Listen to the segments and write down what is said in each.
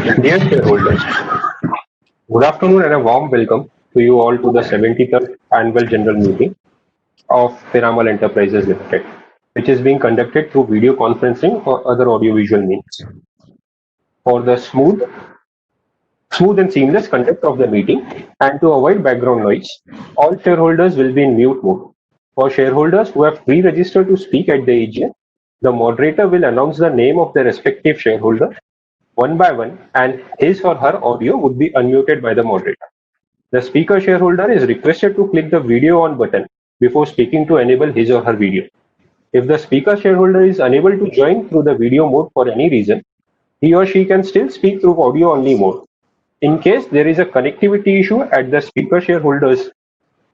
Dear shareholders, good afternoon and a warm welcome to you all to the 73rd Annual General Meeting of Piramal Enterprises Limited, which is being conducted through video conferencing or other audiovisual means. For the smooth and seamless conduct of the meeting and to avoid background noise, all shareholders will be in mute mode. For shareholders who have pre-registered to speak at the AGM, the moderator will announce the name of the respective shareholder one by one, and his or her audio would be unmuted by the moderator. The speaker shareholder is requested to click the video on button before speaking to enable his or her video. If the speaker shareholder is unable to join through the video mode for any reason, he or she can still speak through audio only mode. In case there is a connectivity issue at the speaker shareholder's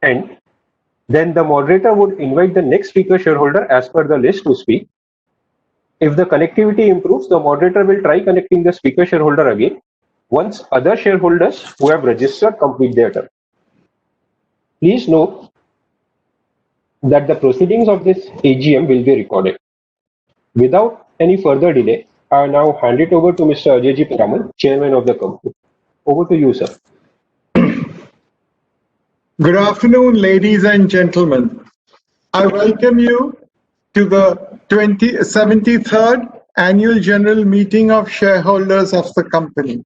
end, then the moderator would invite the next speaker shareholder as per the list to speak. If the connectivity improves, the moderator will try connecting the speaker shareholder again once other shareholders who have registered complete their turn. Please note that the proceedings of this AGM will be recorded. Without any further delay, I now hand it over to Mr. Ajay Piramal, Chairman of the company. Over to you, sir. Good afternoon, ladies and gentlemen. I welcome you to the 73rd Annual General Meeting of Shareholders of the company.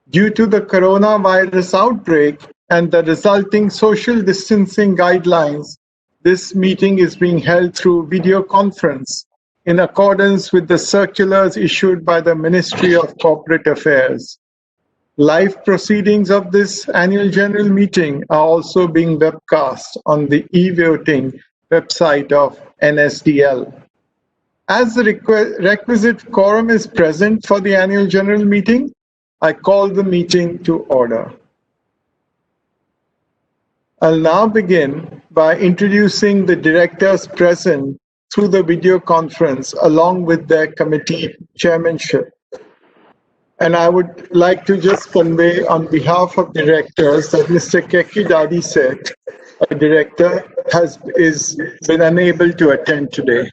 Due to the coronavirus outbreak and the resulting social distancing guidelines, this meeting is being held through video conference in accordance with the circulars issued by the Ministry of Corporate Affairs. Live proceedings of this annual general meeting are also being webcast on the e-voting website of NSDL. As the requisite quorum is present for the annual general meeting, I call the meeting to order. I'll now begin by introducing the directors present through the video conference along with their committee chairmanship. And I would like to just convey on behalf of directors that Mr. Keki Dadi said, a director is been unable to attend today.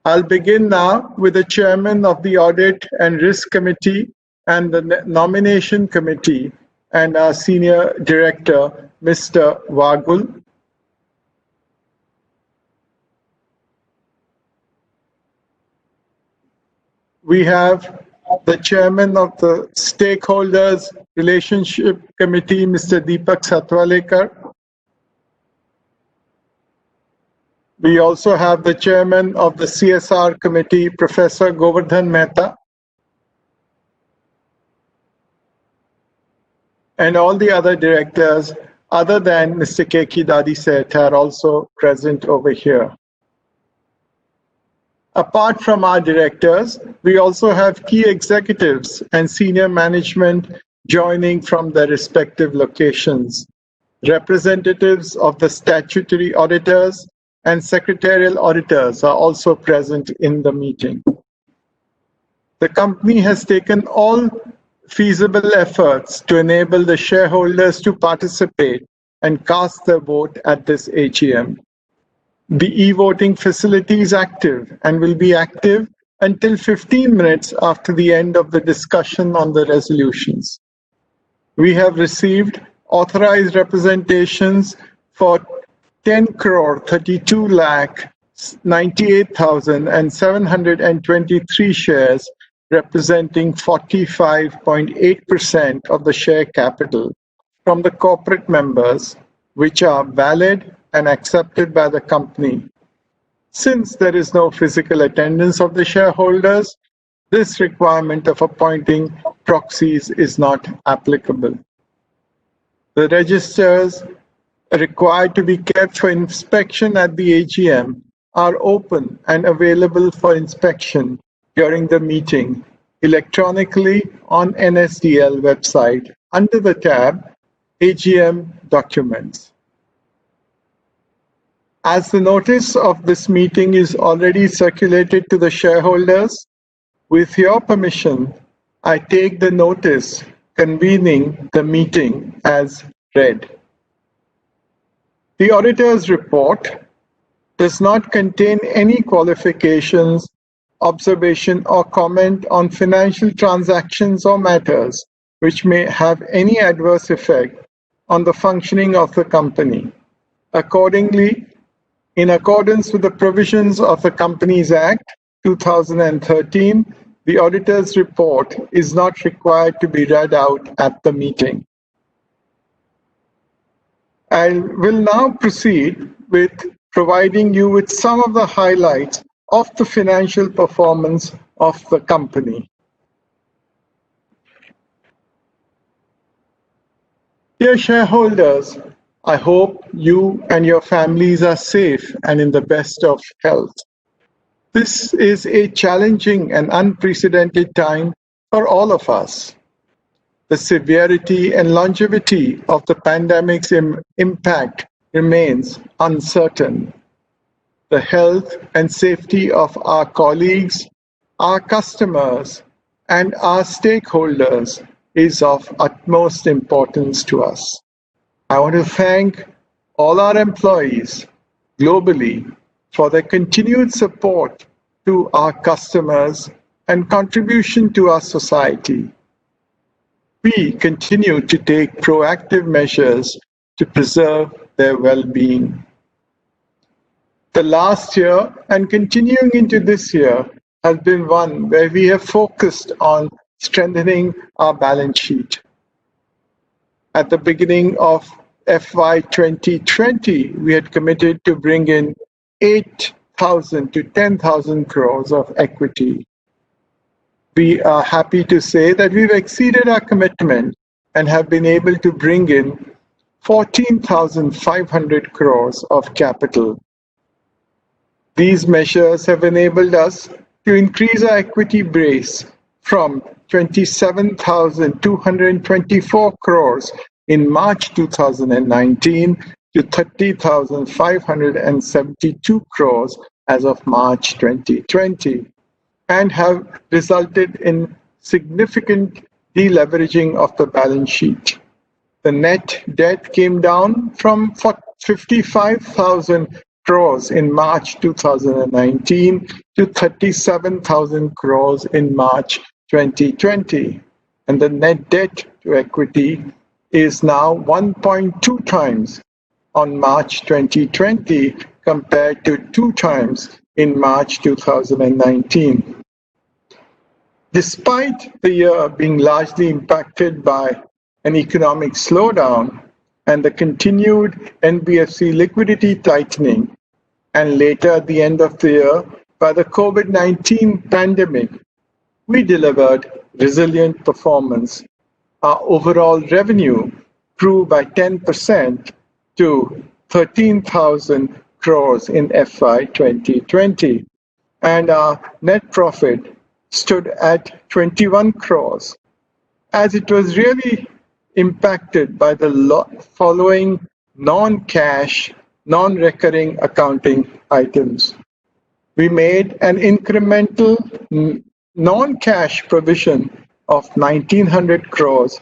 I'll begin now with the chairman of the Audit and Risk Committee and the Nomination Committee and our senior director, Mr. Wagul. We have the chairman of the Stakeholders Relationship Committee, Mr. Deepak Satwalekar. We also have the chairman of the CSR Committee, Professor Govardhan Mehta. And all the other directors, other than Mr. Keki Dadi Seth, are also present over here. Apart from our directors, we also have key executives and senior management joining from their respective locations. Representatives of the statutory auditors and secretarial auditors are also present in the meeting. The company has taken all feasible efforts to enable the shareholders to participate and cast their vote at this AGM. The e-voting facility is active and will be active until 15 minutes after the end of the discussion on the resolutions. We have received authorized representations for 10,32,98,723 shares, representing 45.8% of the share capital from the corporate members, which are valid and accepted by the company. Since there is no physical attendance of the shareholders, this requirement of appointing proxies is not applicable. The registers required to be kept for inspection at the AGM are open and available for inspection during the meeting electronically on NSDL website under the tab AGM Documents. As the notice of this meeting is already circulated to the shareholders, with your permission, I take the notice convening the meeting as read. The auditor's report does not contain any qualifications observation, or comment on financial transactions or matters which may have any adverse effect on the functioning of the company. Accordingly, in accordance with the provisions of the Companies Act 2013, the auditor's report is not required to be read out at the meeting. I will now proceed with providing you with some of the highlights of the financial performance of the company. Dear shareholders, I hope you and your families are safe and in the best of health. This is a challenging and unprecedented time for all of us. The severity and longevity of the pandemic's impact remains uncertain. The health and safety of our colleagues, our customers, and our stakeholders is of utmost importance to us. I want to thank all our employees globally for their continued support to our customers and contribution to our society. We continue to take proactive measures to preserve their well-being. The last year and continuing into this year has been one where we have focused on strengthening our balance sheet. At the beginning of FY 2020, we had committed to bring in 8,000 to 10,000 crores of equity. We are happy to say that we've exceeded our commitment and have been able to bring in 14,500 crores of capital. These measures have enabled us to increase our equity base from 27,224 crores in March 2019 to 30,572 crores as of March 2020, and have resulted in significant deleveraging of the balance sheet. The net debt came down from 55,000 crores in March 2019 to 37,000 crores in March 2020. And the net debt to equity is now 1.2 times on March 2020 compared to 2 times in March 2019. Despite the year being largely impacted by an economic slowdown and the continued NBFC liquidity tightening, and later at the end of the year by the COVID-19 pandemic, we delivered resilient performance. Our overall revenue grew by 10% to 13,000 crores in FY 2020, and our net profit stood at 21 crores, as it was really impacted by the following non-cash, non-recurring accounting items. We made an incremental non-cash provision of 1,900 crores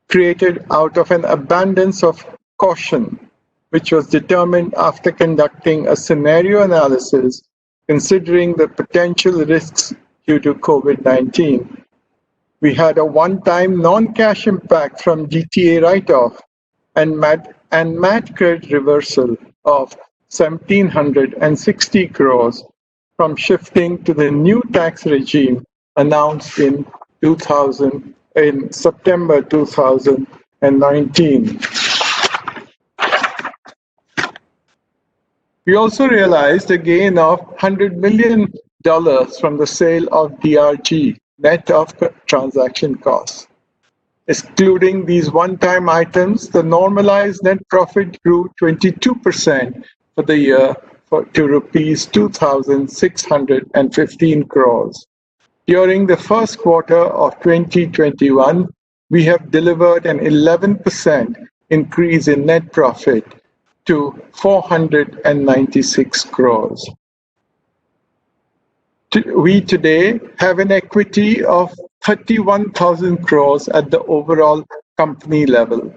created out of an abundance of caution, which was determined after conducting a scenario analysis considering the potential risks due to COVID-19. We had a one-time non-cash impact from DTA write-off and MAT credit reversal of 1,760 crores from shifting to the new tax regime announced in September 2019. We also realized a gain of $100 million from the sale of DRG, net of transaction costs. Excluding these one-time items, the normalized net profit grew 22% for the year to rupees 2,615 crores. During the first quarter of 2021, we have delivered an 11% increase in net profit to 496 crores. We today have an equity of 31,000 crores at the overall company level,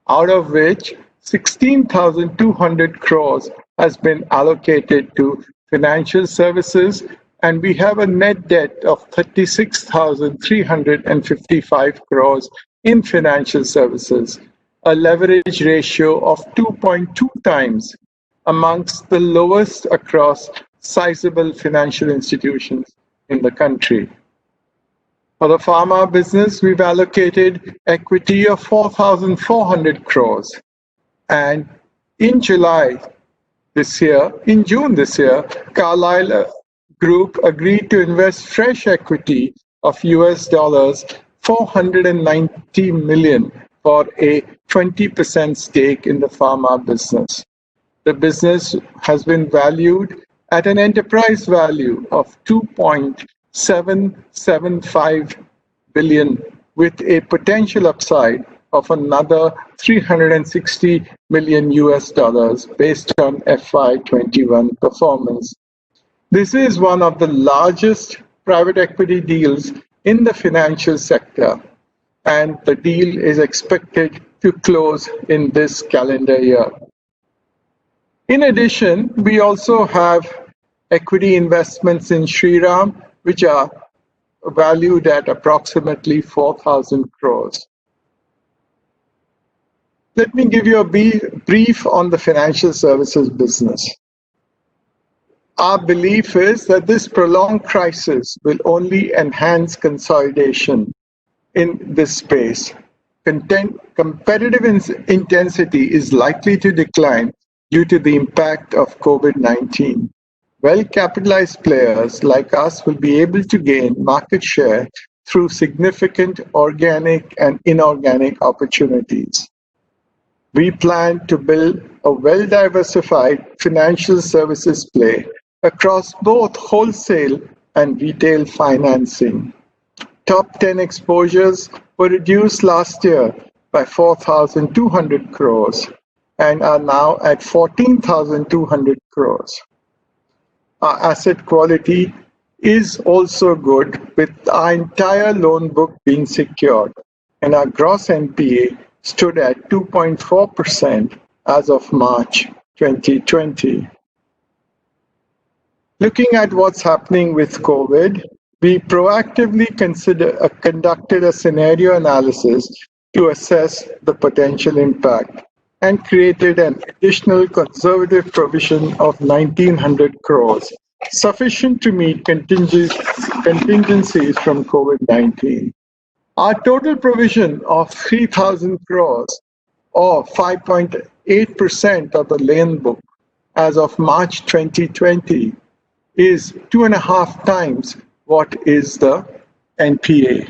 out of which 16,200 crores has been allocated to financial services and we have a net debt of 36,355 crores in financial services, a leverage ratio of 2.2 times, amongst the lowest across sizable financial institutions in the country. For the pharma business, we've allocated equity of 4,400 crores. And in June this year, Carlyle Group agreed to invest fresh equity of US dollars 490 million for a 20% stake in the pharma business. The business has been valued at an enterprise value of 2.775 billion, with a potential upside of another 360 million US dollars based on FY21 performance. This is one of the largest private equity deals in the financial sector, and the deal is expected to close in this calendar year. In addition, we also have equity investments in Shriram, which are valued at approximately 4,000 crores. Let me give you a brief on the financial services business. Our belief is that this prolonged crisis will only enhance consolidation in this space. Competitive intensity is likely to decline due to the impact of COVID-19. Well-capitalized players like us will be able to gain market share through significant organic and inorganic opportunities. We plan to build a well-diversified financial services play across both wholesale and retail financing. Top 10 exposures were reduced last year by 4,200 crores and are now at 14,200 crores. Our asset quality is also good, with our entire loan book being secured, and our gross NPA stood at 2.4% as of March 2020. Looking at what's happening with COVID, we proactively conducted a scenario analysis to assess the potential impact and created an additional conservative provision of 1,900 crores, sufficient to meet contingencies from COVID-19. Our total provision of 3,000 crores, or 5.8% of the loan book as of March 2020, is 2.5 times what is the NPA.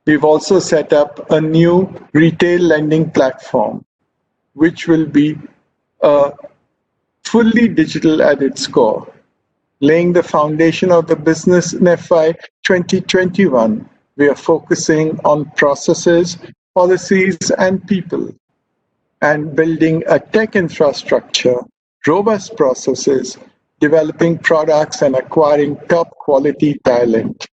We've also set up a new retail lending platform, which will be fully digital at its core. Laying the foundation of the business in FY 2021, we are focusing on processes, policies, and people, and building a tech infrastructure, robust processes, developing products, and acquiring top quality talent.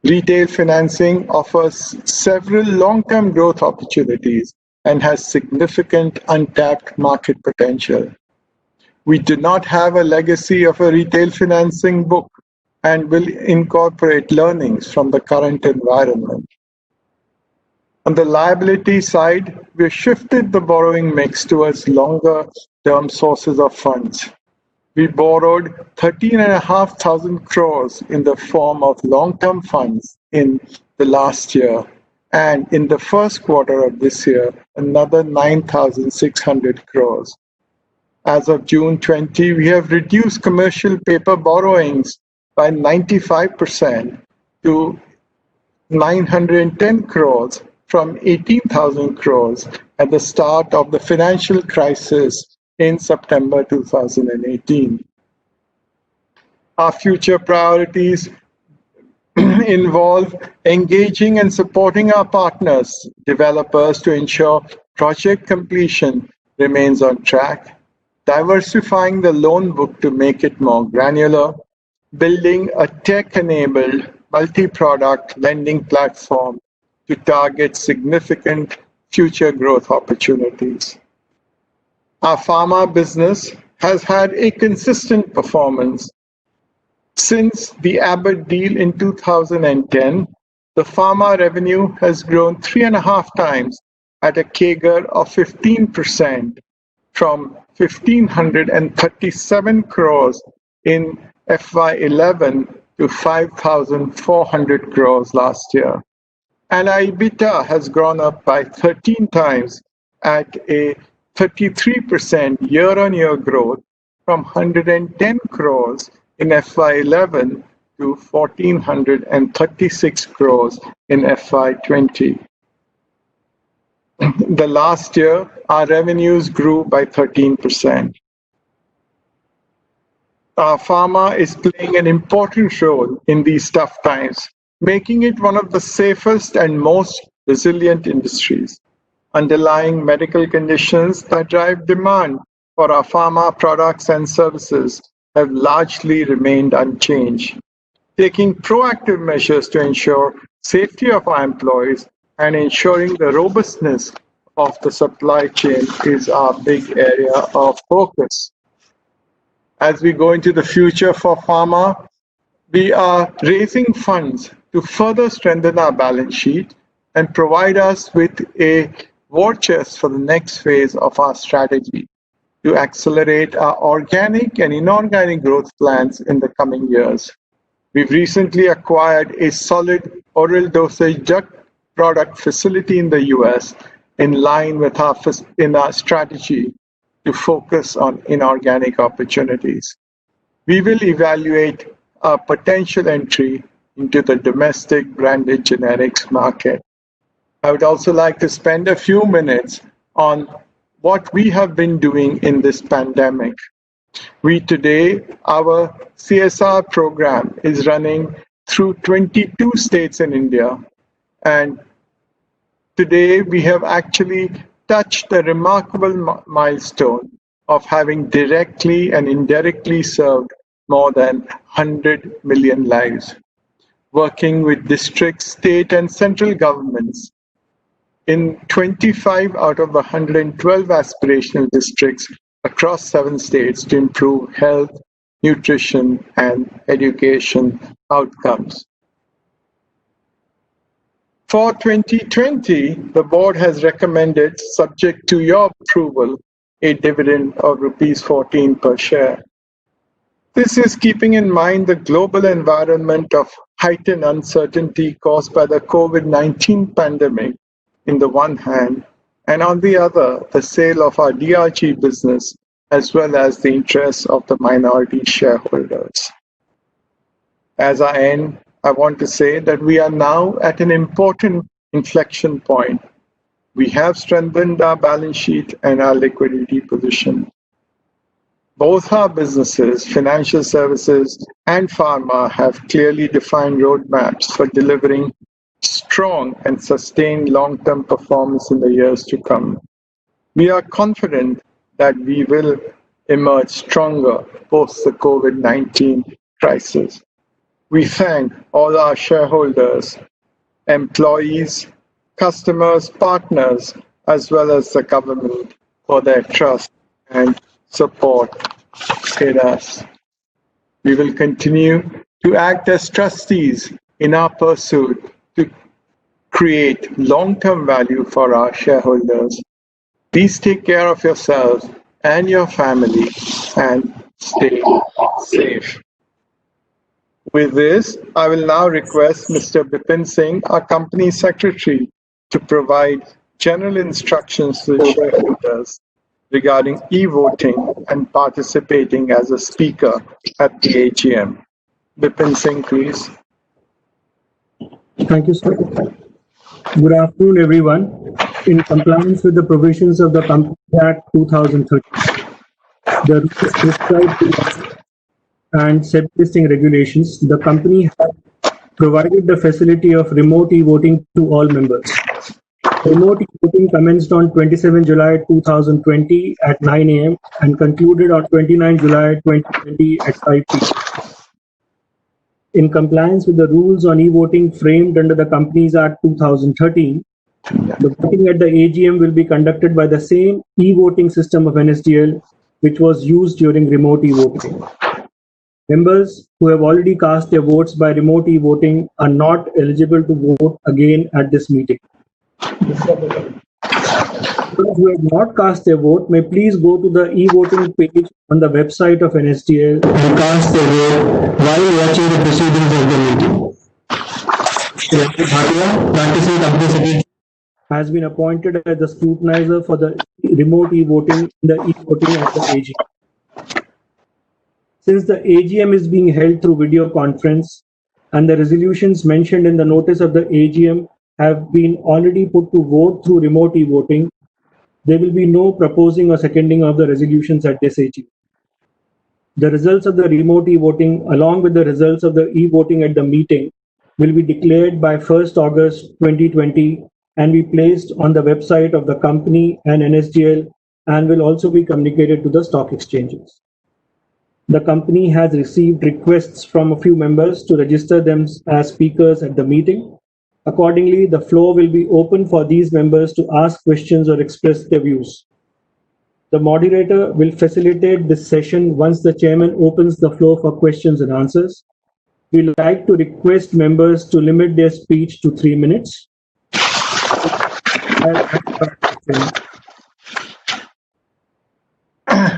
Retail financing offers several long-term growth opportunities and has significant untapped market potential. We do not have a legacy of a retail financing book and will incorporate learnings from the current environment. On the liability side, we shifted the borrowing mix towards longer-term sources of funds. We borrowed 13,500 crores in the form of long-term funds in the last year, and in the first quarter of this year, another 9,600 crores. As of June 20, we have reduced commercial paper borrowings by 95% to 910 crores from 18,000 crores at the start of the financial crisis in September 2018. Our future priorities involve engaging and supporting our partners, developers, to ensure project completion remains on track, diversifying the loan book to make it more granular, building a tech-enabled multi-product lending platform to target significant future growth opportunities. Our pharma business has had a consistent performance Since the Abbott deal in 2010, the pharma revenue has grown 3.5 times at a CAGR of 15%, from 1,537 crores in FY11 to 5,400 crores last year. And our EBITDA has grown up by 13 times at a 33% year-on-year growth, from 110 crores in FY11 to 1,436 crores in FY20. The last year, our revenues grew by 13%. Our pharma is playing an important role in these tough times, making it one of the safest and most resilient industries. Underlying medical conditions that drive demand for our pharma products and services have largely remained unchanged. Taking proactive measures to ensure safety of our employees and ensuring the robustness of the supply chain is our big area of focus. As we go into the future for pharma, we are raising funds to further strengthen our balance sheet and provide us with a war chest for the next phase of our strategy to accelerate our organic and inorganic growth plans in the coming years. We've recently acquired a solid oral dosage drug product facility in the US in line with our strategy to focus on inorganic opportunities. We will evaluate our potential entry into the domestic branded generics market. I would also like to spend a few minutes on what we have been doing in this pandemic. Our CSR program is running through 22 states in India, and today we have actually touched the remarkable milestone of having directly and indirectly served more than 100 million lives, working with district, state, and central governments in 25 out of the 112 aspirational districts across 7 states to improve health, nutrition, and education outcomes. For 2020, the board has recommended, subject to your approval, a dividend of rupees 14 per share. This is keeping in mind the global environment of heightened uncertainty caused by the COVID-19 pandemic in the one hand, and on the other, the sale of our DRG business, as well as the interests of the minority shareholders. As I end, I want to say that we are now at an important inflection point. We have strengthened our balance sheet and our liquidity position. Both our businesses, financial services and pharma, have clearly defined roadmaps for delivering strong and sustained long-term performance in the years to come. We are confident that we will emerge stronger post the COVID-19 crisis. We thank all our shareholders, employees, customers, partners, as well as the government for their trust and support in us. We will continue to act as trustees in our pursuit to create long-term value for our shareholders. Please take care of yourselves and your family and stay safe. With this, I will now request Mr. Bipin Singh, our company secretary, to provide general instructions to the shareholders regarding e-voting and participating as a speaker at the AGM. Bipin Singh, please. Thank you, sir. Good afternoon, everyone. In compliance with the provisions of the Companies Act 2013, the rules prescribed in and SEBI listing regulations, the company has provided the facility of remote e-voting to all members. Remote e-voting commenced on 27 July 2020 at 9 a.m. and concluded on 29 July 2020 at 5 p.m. In compliance with the rules on e-voting framed under the Companies Act 2013, the voting at the AGM will be conducted by the same e-voting system of NSDL which was used during remote e-voting. Members who have already cast their votes by remote e-voting are not eligible to vote again at this meeting. Those who have not cast their vote may please go to the e-voting page on the website of NSDL and cast their vote while watching the proceedings of the meeting. Practicing Company Secretary, has been appointed as the scrutinizer for the remote e-voting in the e-voting at the AGM. Since the AGM is being held through video conference and the resolutions mentioned in the notice of the AGM have been already put to vote through remote e-voting, there will be no proposing or seconding of the resolutions at this AGM. The results of the remote e-voting, along with the results of the e-voting at the meeting, will be declared by 1st August 2020 and be placed on the website of the company and NSDL and will also be communicated to the stock exchanges. The company has received requests from a few members to register them as speakers at the meeting. Accordingly, the floor will be open for these members to ask questions or express their views. The moderator will facilitate this session once the chairman opens the floor for questions and answers. We like to request members to limit their speech to 3 minutes.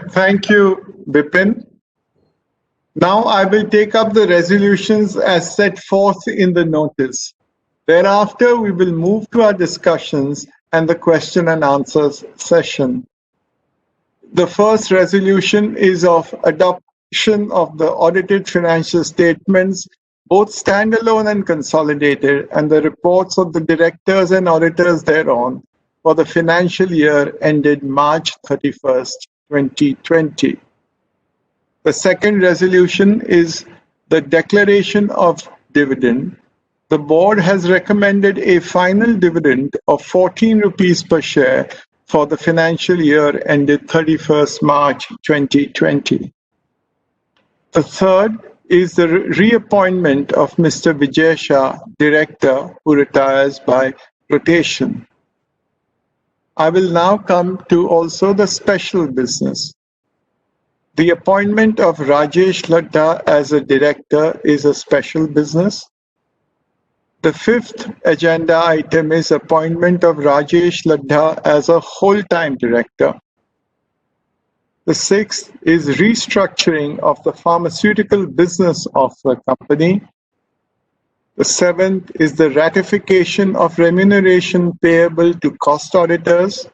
Thank you, Bipin. Now I will take up the resolutions as set forth in the notice. Thereafter, we will move to our discussions and the question and answers session. The first resolution is of adoption of the audited financial statements, both standalone and consolidated, and the reports of the directors and auditors thereon for the financial year ended March 31st, 2020. The second resolution is the declaration of dividend. The board has recommended a final dividend of 14 rupees per share for the financial year ended 31st March 2020. The third is the reappointment of Mr. Vijay Shah, Director, who retires by rotation. I will now come to also the special business. The appointment of Rajesh Ladda as a director is a special business. The fifth agenda item is appointment of Rajesh Ladda as a whole-time director. The sixth is restructuring of the pharmaceutical business of the company. The seventh is the ratification of remuneration payable to cost auditors.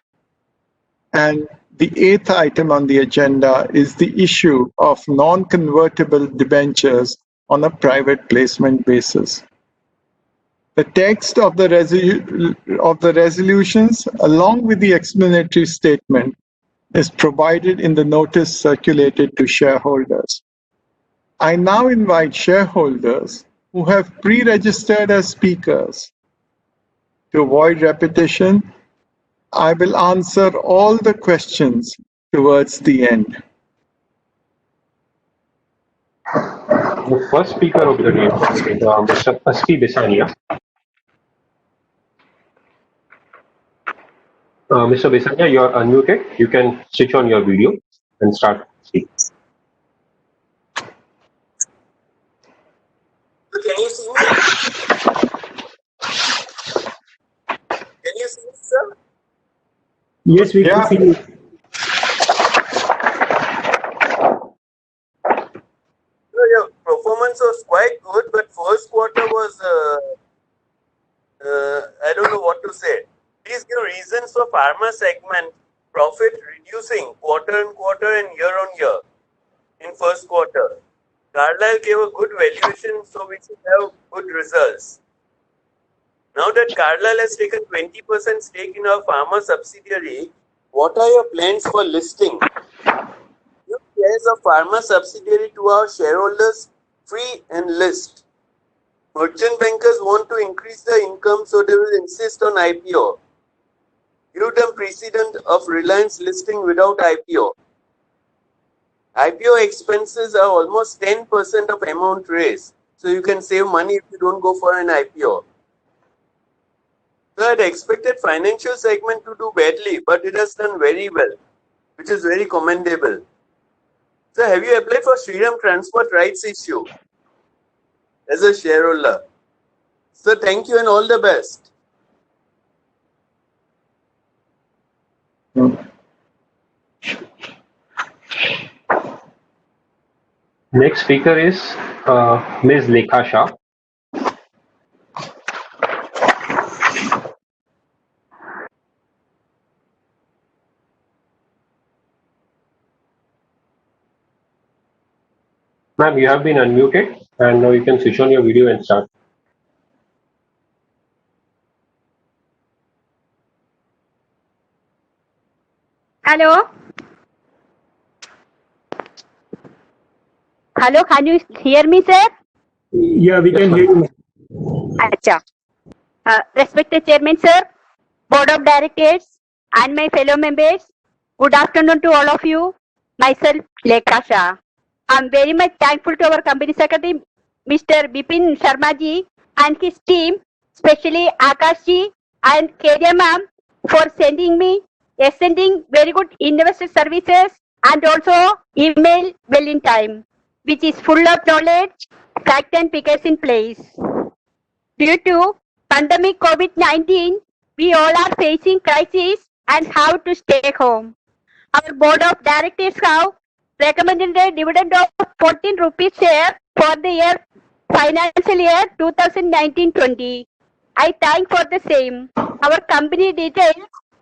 And the eighth item on the agenda is the issue of non-convertible debentures on a private placement basis. The text of the resolutions, along with the explanatory statement, is provided in the notice circulated to shareholders. I now invite shareholders who have pre-registered as speakers. To avoid repetition, I will answer all the questions towards the end. The first speaker of the day is Mr. Asti Bisania. Mr. Bisania, you are unmuted. You can switch on your video and start speaking. Can you see me? Can you see me, sir? Yes, we can see you. Your performance was quite good, but first quarter was, I don't know what to say. Please give reasons for pharma segment profit reducing quarter-on-quarter and year-on-year in first quarter. Carlyle gave a good valuation, so we should have good results. Now that Carlyle has taken 20% stake in our pharma subsidiary, what are your plans for listing? Give shares of pharma subsidiary to our shareholders free and list. Merchant bankers want to increase their income, so they will insist on IPO. Give them precedent of Reliance listing without IPO. IPO expenses are almost 10% of amount raised, so you can save money if you don't go for an IPO. So I had expected financial segment to do badly, but it has done very well, which is very commendable. So have you applied for Freedom Transport Rights issue as a shareholder? So thank you and all the best. Next speaker is Ms. Lekha Shah. Ma'am, you have been unmuted, and now you can switch on your video and start. Hello. Hello, can you hear me, sir? Yeah, we Yes, can ma'am. hear you. Acha. Respected Chairman, sir, Board of Directors, and my fellow members, good afternoon to all of you. Myself, Lekha Shah. I'm very much thankful to our company secretary, Mr. Bipin Sharma ji, and his team, especially Akash ji and Kedia ma'am, for sending very good investor services and also email well in time, which is full of knowledge, fact and figures in place. Due to pandemic COVID-19, we all are facing crisis and have to stay home. Our board of directors have recommended a dividend of 14 rupees share for the financial year 2019-20. I thank for the same. Our company details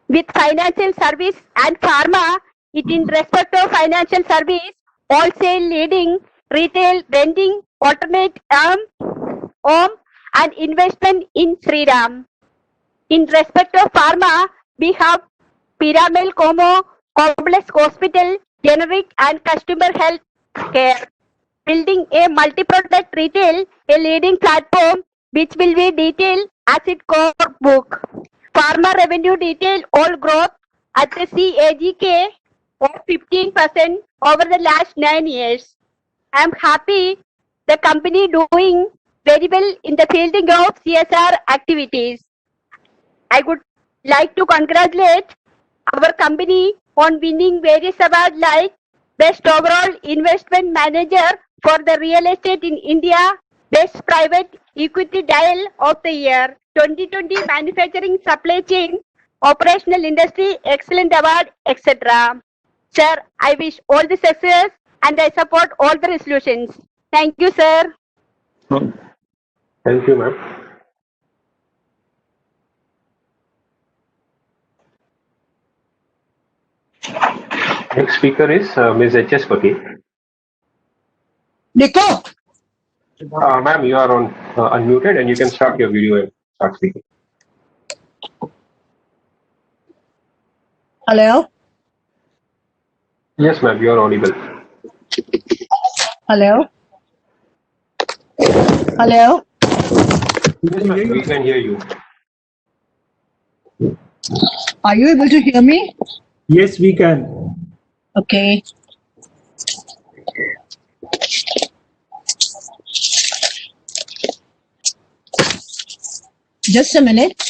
with financial service and pharma, it in respect of financial service, wholesale leading, retail, vending, alternate home and investment in Sriram. In respect of pharma, we have Piramal Como, Complex Hospital, Generic and Customer Health Care. Building a multi-product retail, a leading platform which will be detailed as its core book. Pharma revenue detail all growth at the CAGK of 15% over the last 9 years. I am happy the company doing very well in the fielding of CSR activities. I would like to congratulate our company on winning various awards like Best Overall Investment Manager for the Real Estate in India, Best Private Equity Dial of the Year, 2020 Manufacturing Supply Chain, Operational Industry Excellent Award, etc. Sir, I wish all the success and I support all the resolutions. Thank you, sir. Thank you, ma'am. Next speaker is Ms. H.S. Patil. Nico, Ma'am, you are on unmuted, and you can start your video and start speaking. hello, Yes, ma'am, you are audible. hello, hello. Yes, ma'am, we can hear you. Are you able to hear me? Yes, we can. Okay. Just a minute.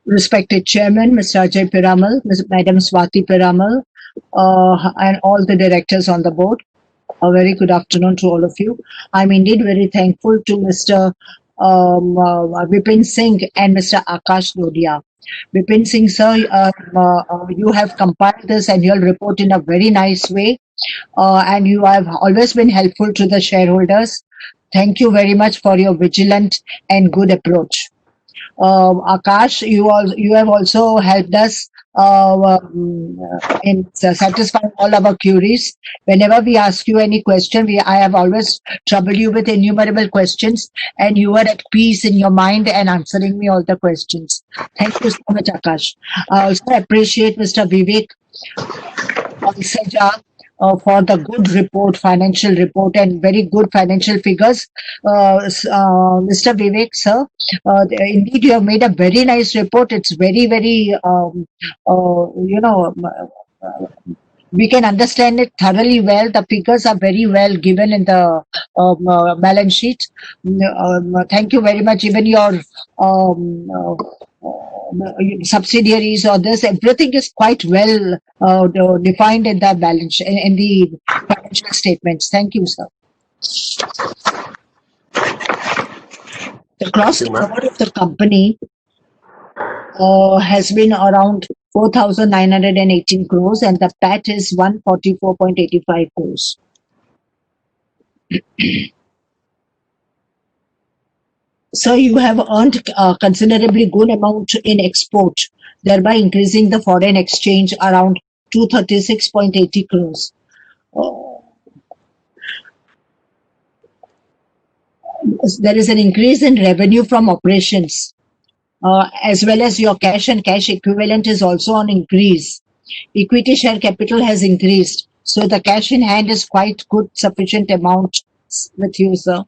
Respected Chairman, Mr. Ajay Piramal, Madam Swati Piramal, and all the directors on the board. A very good afternoon to all of you. I'm indeed very thankful to Mr. Vipin Singh and Mr. Akash Dodia. Vipin Singh, sir, you have compiled this annual report in a very nice way, and you have always been helpful to the shareholders. Thank you very much for your vigilant and good approach. Akash, you have also helped us in satisfying all our queries. Whenever we ask you any question, I have always troubled you with innumerable questions, and you were at peace in your mind and answering me all the questions. Thank you so much, Akash. I also appreciate Mr. Vivek Seja for the good report, financial report, and very good financial figures. Mr. Vivek, sir, indeed you have made a very nice report. It's very, very, we can understand it thoroughly well. The figures are very well given in the balance sheet. Thank you very much. Even your subsidiaries or this, everything is quite well defined in the balance in the financial statements. Thank you, sir. The gross Thank you, ma'am. turnover of the company has been around 4,918 crores and the PAT is 144.85 crores. So you have earned a considerably good amount in export, thereby increasing the foreign exchange around 236.80 crores. There is an increase in revenue from operations, as well as your cash and cash equivalent is also on increase. Equity share capital has increased, so the cash in hand is quite good, sufficient amount with you, sir.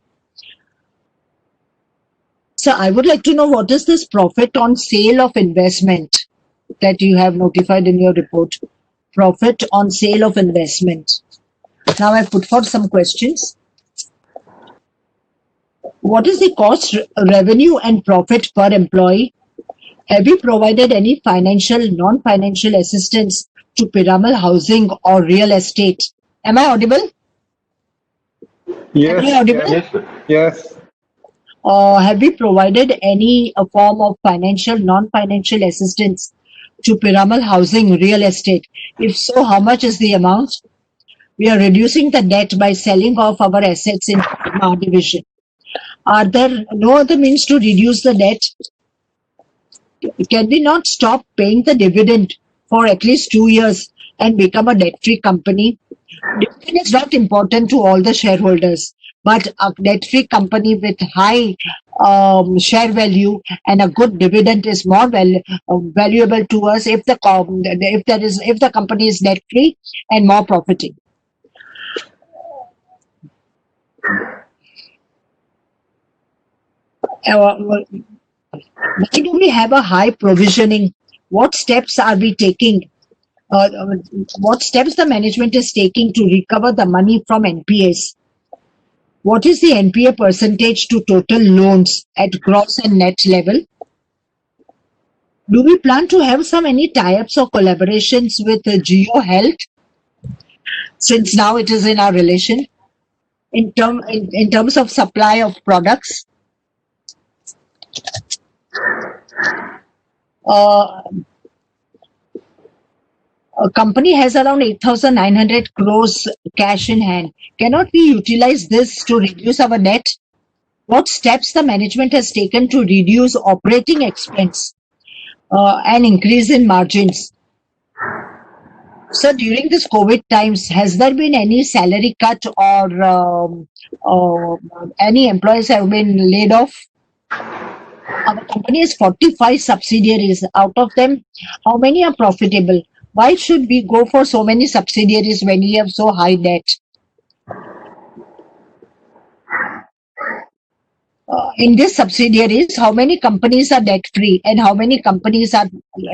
So I would like to know what is this profit on sale of investment that you have notified in your report? Profit on sale of investment. Now I put forth some questions. What is the cost, revenue and profit per employee? Have you provided any financial, non-financial assistance to Piramal Housing or Real Estate? Am I audible? Am I audible? Yes, sir. Yes. Have you provided any form of financial, non-financial assistance to Piramal Housing Real Estate? If so, how much is the amount? We are reducing the debt by selling off our assets in our division. Are there no other means to reduce the debt? Can we not stop paying the dividend for at least 2 years and become a debt-free company? Dividend is not important to all the shareholders, but a debt-free company with high share value and a good dividend is more valuable to us if the company is debt-free and more profiting. Why do we have a high provisioning? What steps are we taking? What steps the management is taking to recover the money from NPAs? What is the NPA percentage to total loans at gross and net level? Do we plan to have any tie-ups or collaborations with Geo Health? Since now it is in our relation. In terms of supply of products. A company has around 8,900 crores cash in hand. Cannot we utilize this to reduce our debt? What steps the management has taken to reduce operating expense and increase in margins? So during this COVID times, has there been any salary cut or any employees have been laid off? Our company has 45 subsidiaries. Out of them, how many are profitable? Why should we go for so many subsidiaries when we have so high debt? In these subsidiaries, how many companies are debt-free and how many companies are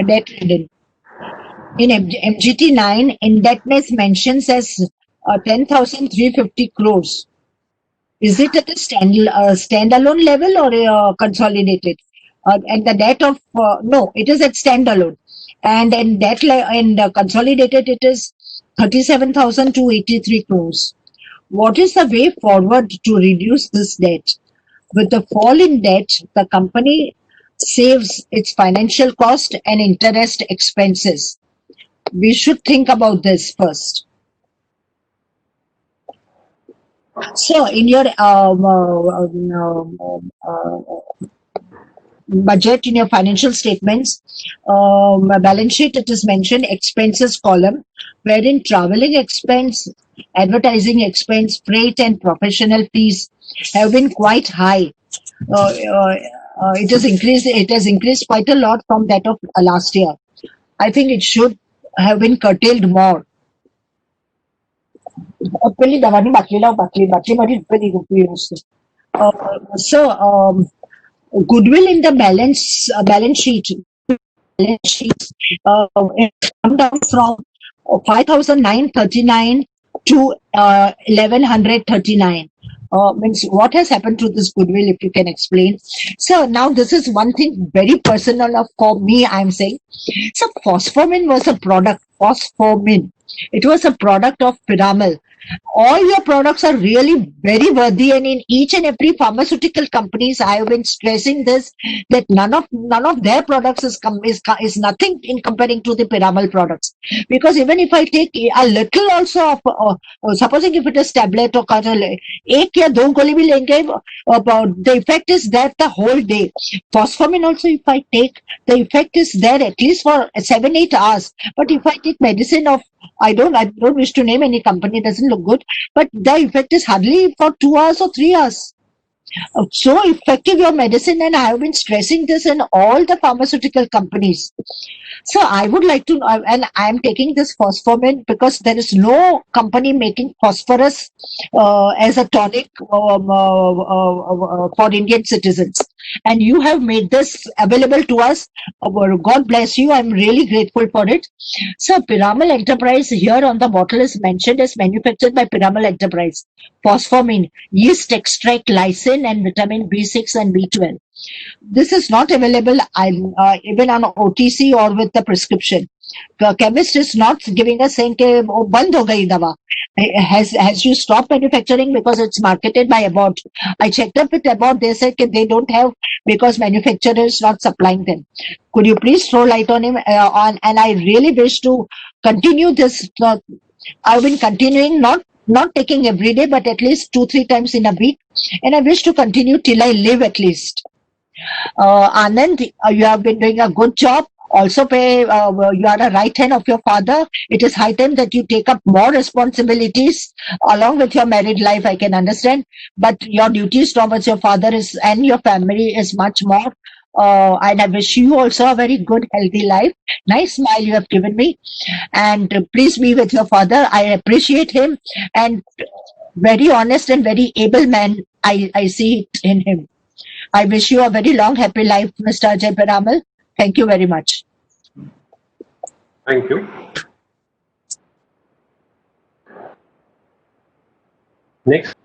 debt-ridden? In MGT 9, indebtedness mentions as 10,350 crores. Is it at a standalone level or consolidated? And the debt of no, it is at standalone. And in debt and consolidated, it is 37,283 crores. What is the way forward to reduce this debt? With the fall in debt, the company saves its financial cost and interest expenses. We should think about this first. So, in your budget, in your financial statements, balance sheet, it is mentioned expenses column, wherein traveling expense, advertising expense, freight and professional fees have been quite high. It has increased quite a lot from that of last year. I think it should have been curtailed more. Goodwill in the balance sheet come down from 5,939 to 1,139. Means what has happened to this goodwill, if you can explain. So now this is one thing very personal for me, I'm saying. So phosphomin was a product, phosphomin. It was a product of Piramal. All your products are really very worthy, and in each and every pharmaceutical companies, I have been stressing this, that none of their products is nothing in comparing to the Piramal products. Because even if I take a little also of supposing if it is tablet or kernel, एक या दो गोली भी लेंगे, the effect is there the whole day. Phosphomin also, if I take, the effect is there at least for 7-8 hours. But if I take medicine of, I don't wish to name any company, it doesn't look good, but the effect is hardly for 2 hours or 3 hours. So effective your medicine, and I have been stressing this in all the pharmaceutical companies. So I would like to, and I am taking this phosphomin because there is no company making phosphorus as a tonic for Indian citizens. And you have made this available to us. God bless you. I'm really grateful for it. So Piramal Enterprise here on the bottle is mentioned as manufactured by Piramal Enterprise. Phosphomin, yeast extract, lysine, and vitamin B6 and B12. This is not available even on OTC or with the prescription. The chemist is not giving us saying कि वो बंद हो गई दवा. Has you stopped manufacturing because it's marketed by Abbott? I checked up with Abbott. They said that they don't have because manufacturer is not supplying them. Could you please throw light on him? And I really wish to continue this. I've been continuing, not taking every day, but at least 2-3 times in a week, and I wish to continue till I live at least. Anand, you have been doing a good job. Also, you are a right hand of your father. It is high time that you take up more responsibilities along with your married life. I can understand, but your duties towards your father is and your family is much more. And I wish you also a very good, healthy life. Nice smile you have given me, and please be with your father. I appreciate him, and very honest and very able man. I see it in him. I wish you a very long, happy life, Mr. Ajay Piramal. Thank you very much. Thank you. Next.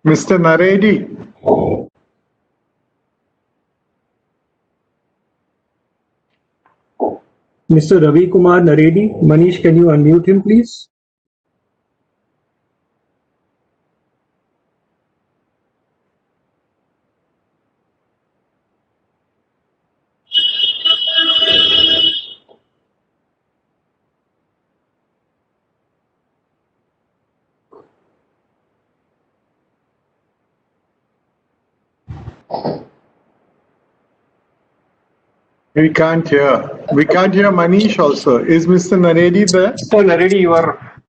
Mr. Naredi. Mr. Ravi Kumar Naredi. Manish, can you unmute him, please? We can't hear. We can't hear Manish also. Is Mr. Naredi there? So Naredi, you are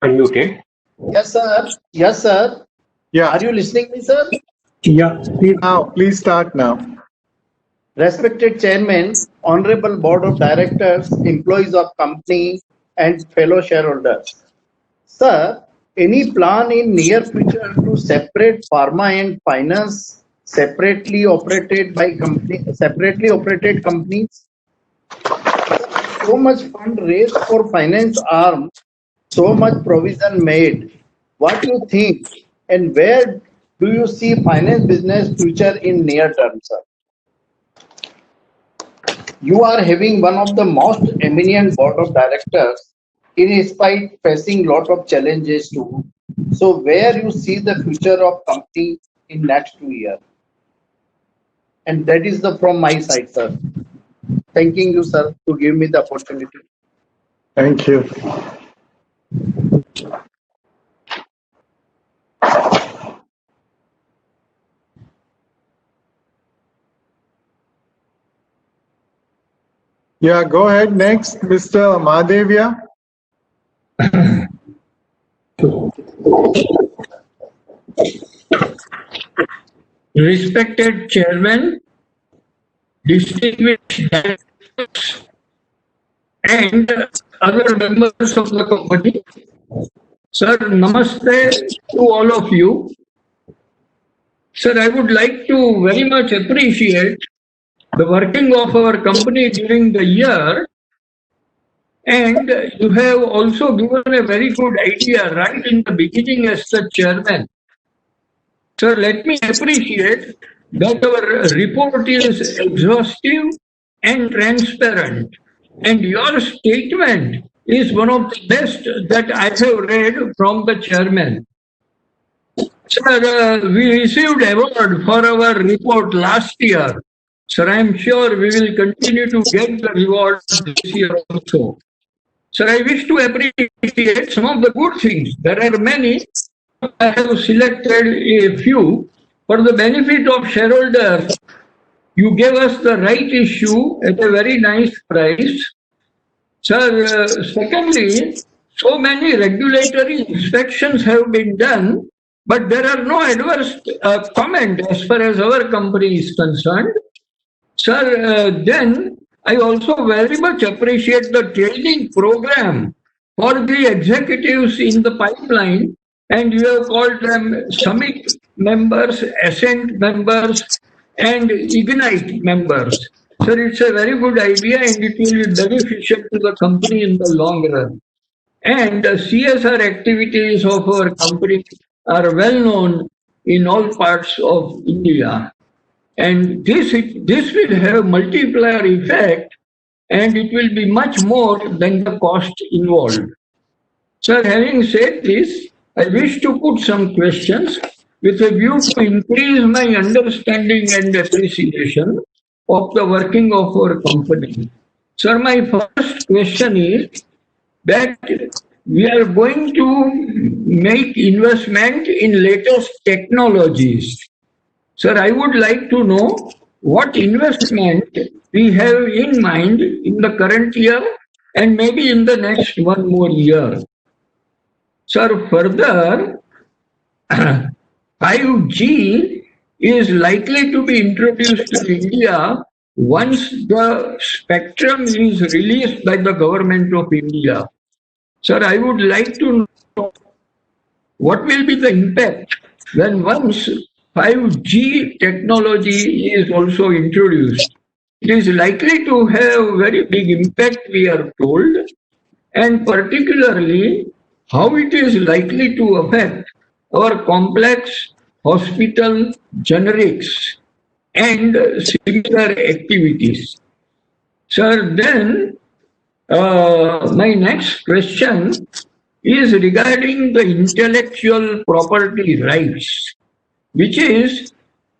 unmuted. Yes, sir. Yes, sir. Yeah. Are you listening me, sir? Yeah, please. Now, please start now. Respected Chairman, Honorable Board of Directors, employees of company, and fellow shareholders. Sir, any plan in near future to separate pharma and finance separately operated companies? So much fund raised for finance arm, so much provision made. What do you think, and where do you see finance business future in near term, sir? You are having one of the most eminent board of directors, in spite facing lot of challenges too. So where you see the future of company in next 2 years? And that is the from my side, sir. Thanking you, sir, to give me the opportunity. Thank you. Yeah, go ahead next, Mr. Mahadevia. Respected Chairman, distinguished directors, and other members of the company, Sir, namaste to all of you. Sir, I would like to very much appreciate the working of our company during the year, and you have also given a very good idea right in the beginning as the chairman. Sir, let me appreciate that our report is exhaustive and transparent, and your statement is one of the best that I have read from the chairman. Sir, we received award for our report last year. Sir, I am sure we will continue to get the reward this year also. Sir, I wish to appreciate some of the good things. There are many. I have selected a few. For the benefit of shareholders, you gave us the right issue at a very nice price. Sir, secondly, so many regulatory inspections have been done, but there are no adverse comment as far as our company is concerned. Sir, then I also very much appreciate the training program for the executives in the pipeline, and you have called them Summit members, Ascent members, and Ignite members. Sir, it's a very good idea and it will be beneficial to the company in the long run. And the CSR activities of our company are well known in all parts of India. And this will have multiplier effect and it will be much more than the cost involved. Sir, having said this, I wish to put some questions with a view to increase my understanding and appreciation of the working of our company. Sir, my first question is that we are going to make investment in latest technologies. Sir, I would like to know what investment we have in mind in the current year and maybe in the next one more year. Sir, further, 5G is likely to be introduced to India once the spectrum is released by the government of India. Sir, I would like to know what will be the impact when once 5G technology is also introduced. It is likely to have very big impact, we are told, and particularly how it is likely to affect our complex hospital generics and similar activities. Sir, then my next question is regarding the intellectual property rights, which is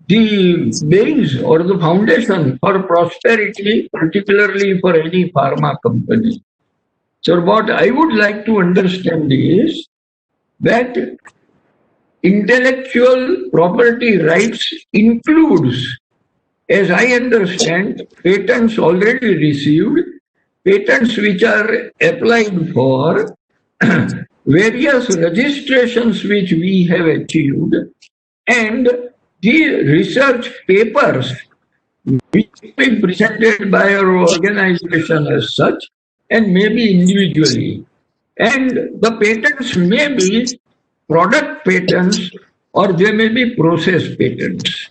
the base or the foundation for prosperity, particularly for any pharma company. So what I would like to understand is that intellectual property rights includes, as I understand, patents already received, patents which are applied for, various registrations which we have achieved, and the research papers which have been presented by our organization as such and maybe individually. And the patents may be product patents or they may be process patents.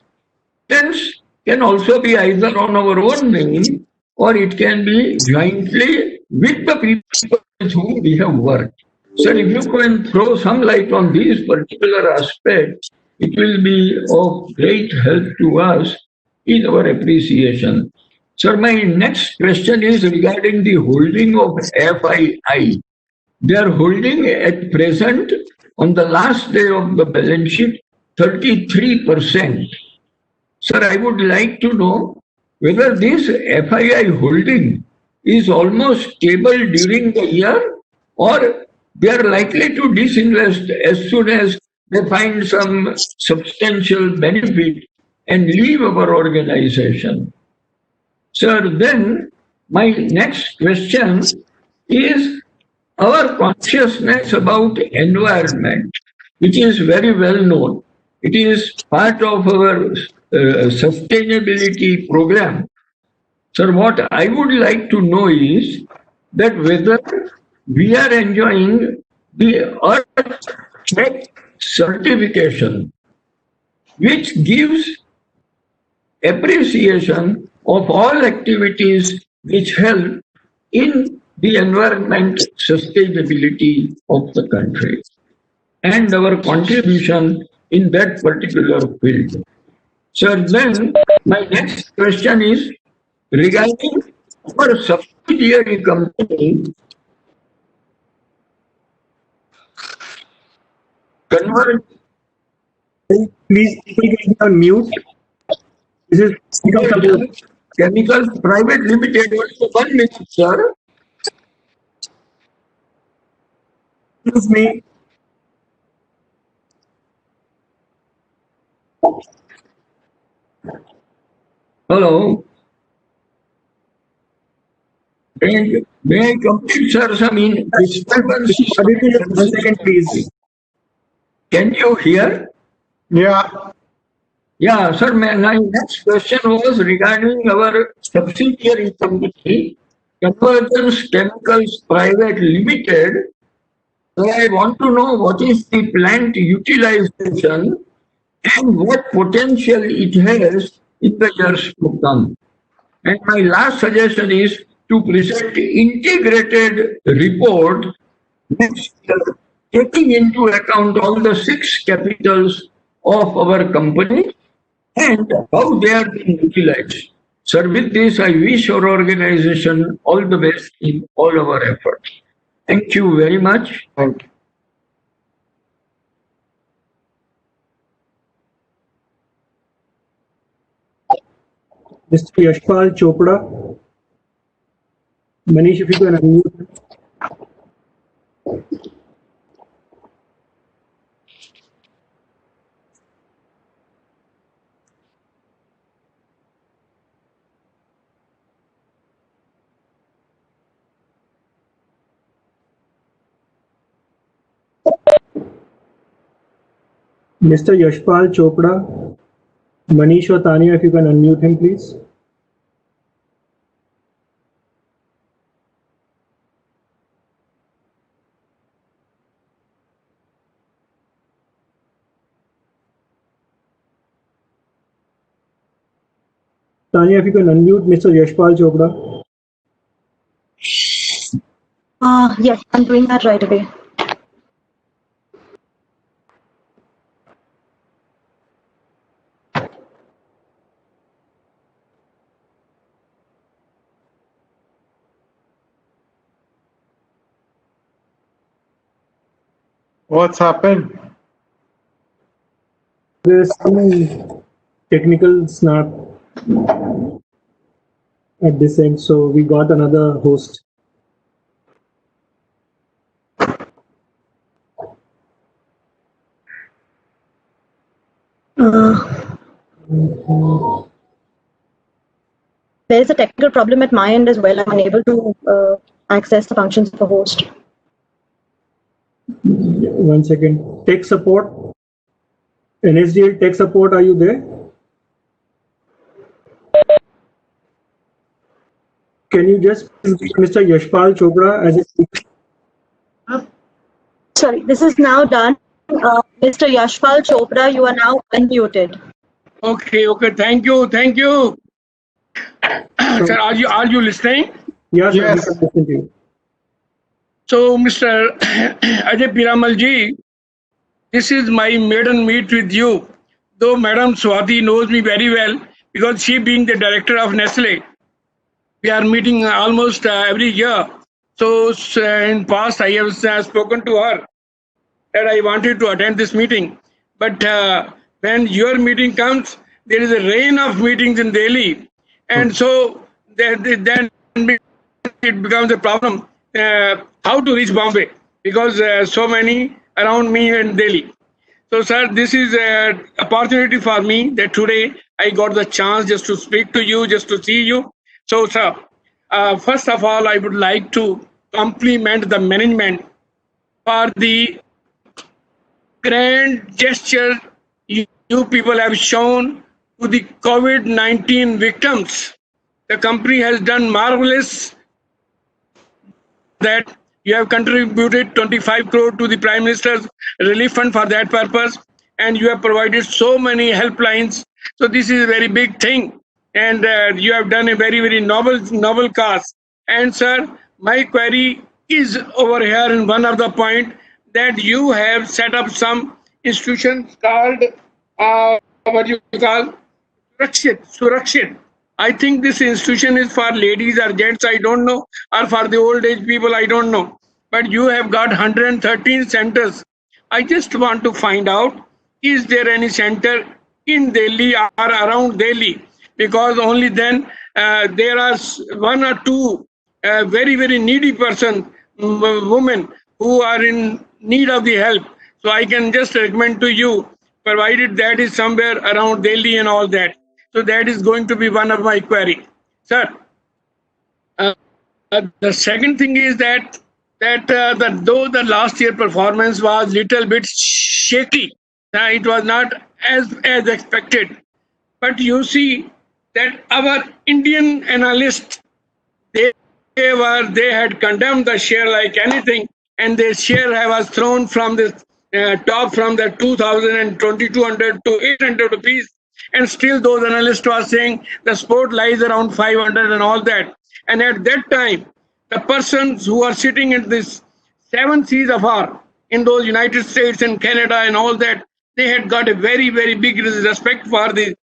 Patents can also be either on our own name or it can be jointly with the people with whom we have worked. Sir, if you can throw some light on these particular aspects, it will be of great help to us in our appreciation. Sir, my next question is regarding the holding of FII. They are holding at present on the last day of the balance sheet 33%. Sir, I would like to know whether this FII holding is almost stable during the year or they are likely to disinvest as soon as they find some substantial benefit and leave our organization. Sir, then my next question is our consciousness about environment, which is very well known. It is part of our sustainability program. Sir, what I would like to know is that whether we are enjoying the Earth Check certification, which gives appreciation of all activities which help in the environment sustainability of the country and our contribution in that particular field. So then my next question is regarding our subsidiary company convert Please, people can be on mute. This is become support. Chemicals Private Limited. Also 1 minute, sir. Excuse me. Hello. May I complete, sir? Some disturbance. Aditya, just 1 second, please. Can you hear? Yeah. Yeah, sir. My next question was regarding our subsidiary company, Convergence Chemicals Private Limited. So I want to know what is the plant utilization and what potential it has in the years to come. And my last suggestion is to present integrated report next year, taking into account all the 6 capitals of our company and how they are being utilized. Sir, with this, I wish our organization all the best in all our efforts. Thank you very much. Thank you. Mr. Yashpal Chopra. Manish, if you can unmute. Mr. Yashpal Chopra. Manish or Tanya, if you can unmute him, please. Tanya, if you can unmute Mr. Yashpal Chopra. Yes, I'm doing that right away. What's happened? There's some technical snap at this end, so we got another host. There is a technical problem at my end as well. I'm unable to access the functions of a host. 1 second. Tech support. NSDL tech support, are you there? Can you just Mr. Yashpal Chopra as a speaker? Sorry, this is now done. Mr. Yashpal Chopra, you are now unmuted. Okay, thank you. Sir, are you listening? Yes, Yes. I can listen to you. So, Mr. Ajay Piramal ji, this is my maiden meet with you. Though Madam Swati knows me very well because she being the director of Nestle, we are meeting almost every year. So in past I have spoken to her that I wanted to attend this meeting, but when your meeting comes, there is a rain of meetings in Delhi, and so then it becomes a problem how to reach Bombay because so many around me in Delhi. So, sir, this is an opportunity for me that today I got the chance just to speak to you, just to see you. So, sir, first of all, I would like to compliment the management for the grand gesture you people have shown to the COVID-19 victims. The company has done marvelous that You have contributed 25 crore to the Prime Minister's relief fund for that purpose, and you have provided so many helplines. So this is a very big thing, and you have done a very noble cause. And sir, my query is over here in one of the point that you have set up some institutions called what you call Surakshit. I think this institution is for ladies or gents, I don't know, or for the old age people, I don't know. But you have got 113 centers. I just want to find out, is there any center in Delhi or around Delhi? Because only then there are one or two very needy women who are in need of the help. So I can just recommend to you, provided that is somewhere around Delhi and all that. So that is going to be one of my query, sir. The second thing is that though the last year performance was little bit shaky, it was not as expected. But you see that our Indian analysts, they they had condemned the share like anything, and their share was thrown from the top from the 2000 and 2200 to 800 rupees, and still those analysts were saying the sport lies around 500 and all that. And at that time, the persons who are sitting in this seven seas of R in those United States and Canada and all that, they had got a very big respect for the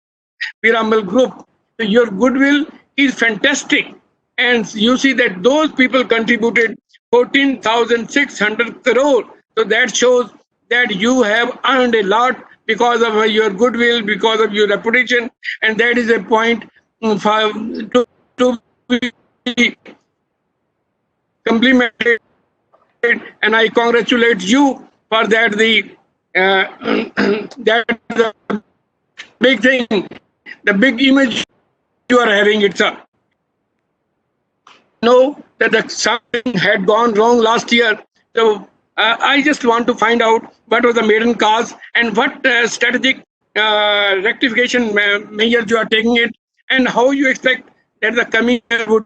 Piramal group. Your goodwill is fantastic. And you see that those people contributed 14,600 crore. So that shows that you have earned a lot because of your goodwill, because of your reputation. And that is a point to be complimented. And I congratulate you for that. That the big thing, the big image you are having it, sir. Know that something had gone wrong last year. So I just want to find out what was the maiden cause and what strategic rectification measures you are taking it, and how you expect that the coming year would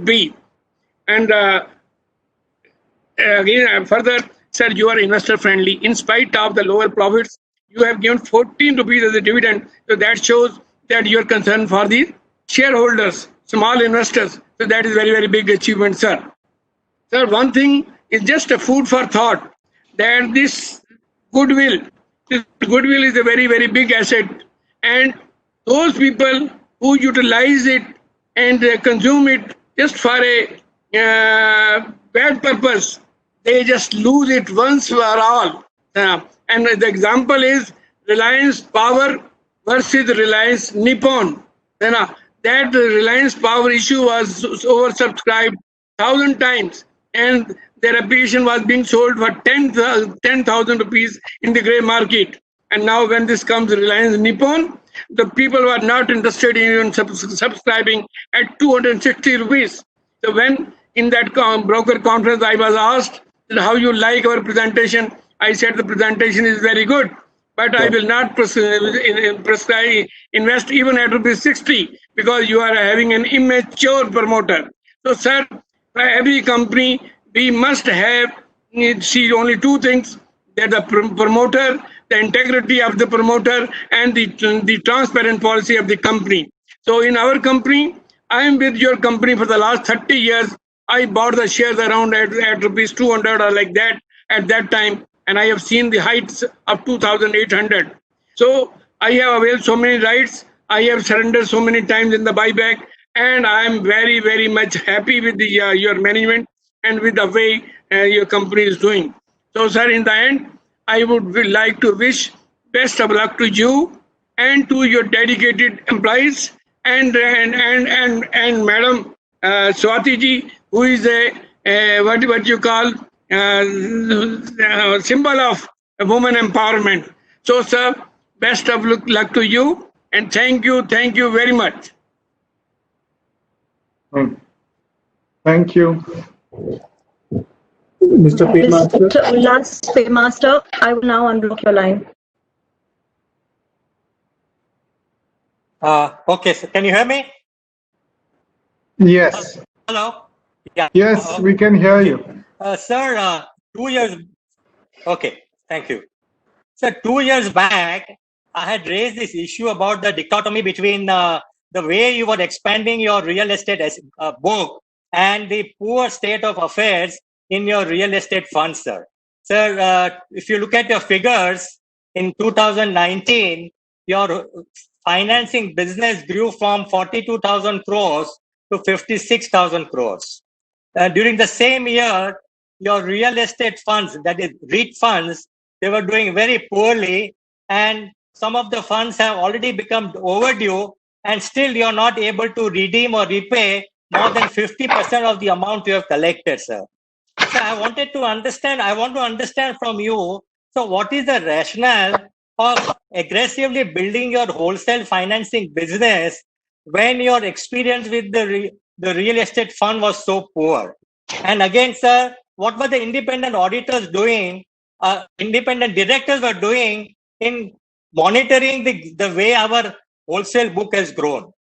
be. And again, further, sir, you are investor friendly. In spite of the lower profits, you have given 14 rupees as a dividend. So that shows that you are concerned for the shareholders, small investors. So that is very big achievement, sir. Sir, one thing is just a food for thought, that this goodwill is a very big asset, and those people who utilize it and consume it just for a bad purpose, they just lose it once for all. And the example is Reliance Power versus Reliance Nippon. That Reliance Power issue was oversubscribed 1,000 times, and their application was being sold for 10,000 rupees in the grey market. And now when this comes Reliance Nippon, the people were not interested in even subscribing at 260 rupees. So when in that broker conference I was asked how you like our presentation, I said the presentation is very good, but I will not invest even at rupees 60 because you are having an immature promoter. So sir, for every company we must have see only two things, that the promoter, the integrity of the promoter, and the transparent policy of the company. So in our company, I am with your company for the last 30 years. I bought the shares around at rupees 200 or like that at that time, and I have seen the heights of 2,800. So I have availed so many rights. I have surrendered so many times in the buyback, and I am very much happy with the your management and with the way your company is doing. So sir, in the end, I would like to wish best of luck to you and to your dedicated employees, and Madam Swati ji, who is a what you call symbol of woman empowerment. So sir, best of luck to you, and thank you very much. Thank you. Mr. Paymaster. Mr. Ullas Paymaster, I will now unblock your line. Okay, so can you hear me? Yes. Hello? Yeah. Yes, we can hear you. Sir, 2 years. Okay, thank you. Sir, 2 years back, I had raised this issue about the dichotomy between the way you were expanding your real estate book and the poor state of affairs in your real estate funds, sir. Sir, if you look at your figures in 2019, your financing business grew from 42,000 crores to 56,000 crores. During the same year, your real estate funds, that is REIT funds, they were doing very poorly, and some of the funds have already become overdue, and still you're not able to redeem or repay more than 50% of the amount you have collected, sir. So I want to understand from you, so what is the rationale of aggressively building your wholesale financing business when your experience with the real estate fund was so poor? And again, sir, what were the independent auditors doing, independent directors were doing in monitoring the way our wholesale book has grown?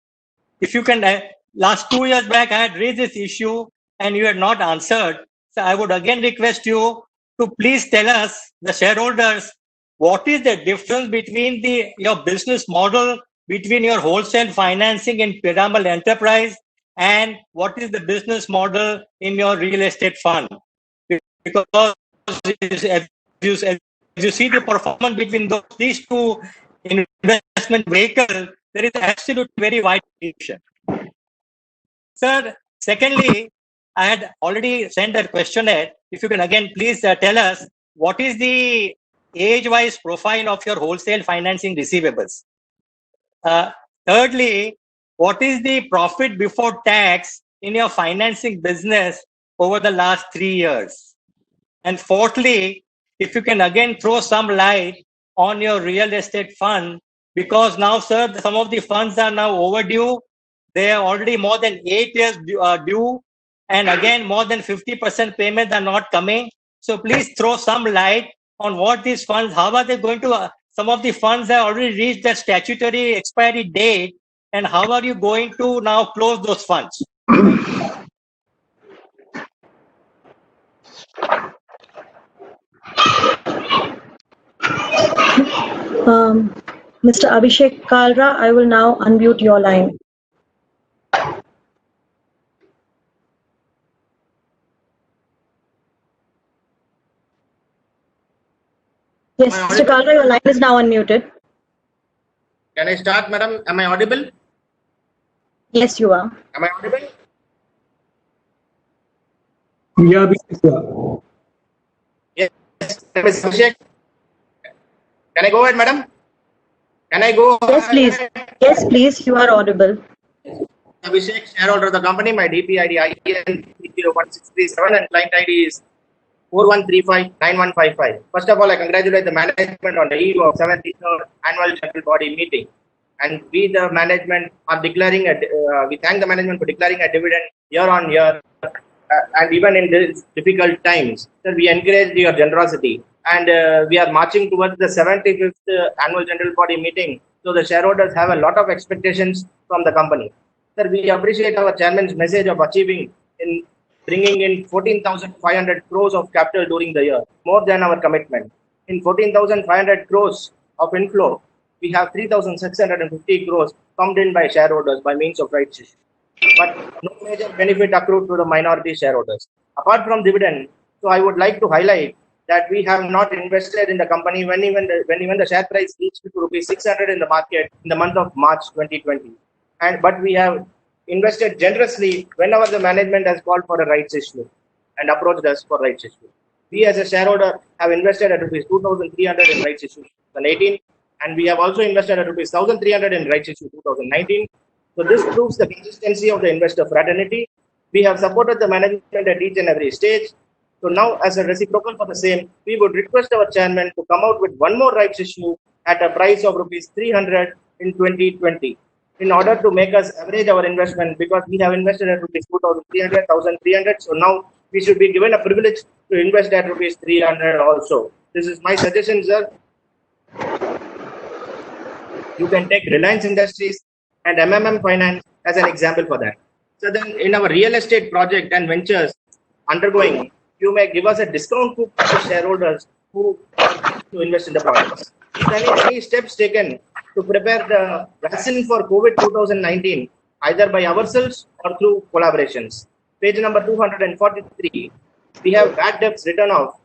If you can, last 2 years back, I had raised this issue and you had not answered. So I would again request you to please tell us, the shareholders, what is the difference between your business model between your wholesale financing in Piramal Enterprise and what is the business model in your real estate fund? Because as you see the performance between these two investment vehicles, there is absolutely very wide distinction. Sir, secondly, I had already sent a questionnaire. If you can again please tell us what is the age-wise profile of your wholesale financing receivables? Thirdly, what is the profit before tax in your financing business over the last 3 years? And fourthly, if you can again throw some light on your real estate fund, because now, sir, some of the funds are now overdue. They are already more than 8 years due, and again, more than 50% payments are not coming. So please throw some light on what these funds, how are they going to, some of the funds have already reached their statutory expiry date, and how are you going to now close those funds? Mr. Abhishek Kalra, I will now unmute your line. Yes, Mr. Kalra, your line is now unmuted. Can I start, madam? Am I audible? Yes, you are. Am I audible? Yeah, Abhishek. Yes, Mr. Abhishek. Can I go ahead, madam? Can I go? Yes, please. Yes, please. You are audible. Abhishek, shareholder of the company. My DPID IN 301637 and client ID is 41359155. First of all, I congratulate the management on the eve of 73rd annual general body meeting. And we, the management, are declaring we thank the management for declaring a dividend year on year. And even in these difficult times, sir, we encourage your generosity. And we are marching towards the 75th annual general body meeting. So the shareholders have a lot of expectations from the company. Sir, we appreciate our chairman's message of achieving in bringing in 14,500 crores of capital during the year, more than our commitment. In 14,500 crores of inflow, we have 3,650 crores pumped in by shareholders by means of rights issue. But no major benefit accrued to the minority shareholders. Apart from dividend, so I would like to highlight that we have not invested in the company when even the share price reached to rupees 600 in the market in the month of March 2020. But we have invested generously whenever the management has called for a rights issue and approached us for rights issue. We as a shareholder have invested at rupees 2,300 in rights issue 2018, and we have also invested at rupees 1,300 in rights issue 2019. So this proves the consistency of the investor fraternity. We have supported the management at each and every stage. So now, as a reciprocal for the same, we would request our chairman to come out with one more rights issue at a price of rupees 300 in 2020. In order to make us average our investment, because we have invested at rupees 2,300, 1,300. So now we should be given a privilege to invest at rupees 300 also. This is my suggestion, sir. You can take Reliance Industries and MMM Finance as an example for that. So then in our real estate project and ventures undergoing, you may give us a discount to shareholders who are to invest in the projects. Is there any steps taken to prepare the vaccine for COVID 2019, either by ourselves or through collaborations? Page number 243, we have bad debts written off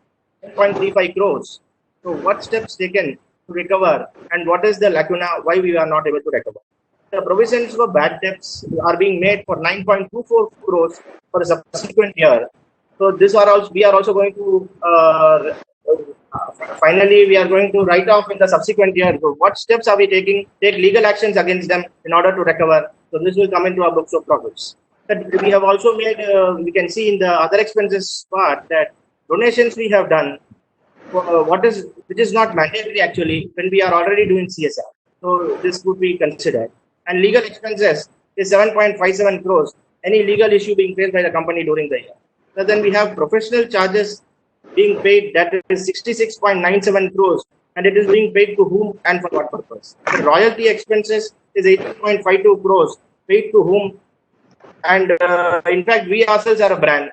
10.35 crores. So what steps taken to recover, and what is the lacuna why we are not able to recover? The provisions for bad debts are being made for 9.24 crores for the subsequent year. So this are also, we are also going to finally we are going to write off in the subsequent year. So what steps are we taking? Take legal actions against them in order to recover. So this will come into our books of profits. But we have also made, we can see in the other expenses part that donations we have done, which is not mandatory actually when we are already doing CSR. So this could be considered. And legal expenses is 7.57 crores. Any legal issue being faced by the company during the year. So then we have professional charges being paid, that is 66.97 crores, and it is being paid to whom and for what purpose. The royalty expenses is 18.52 crores, paid to whom, and in fact we ourselves are a brand,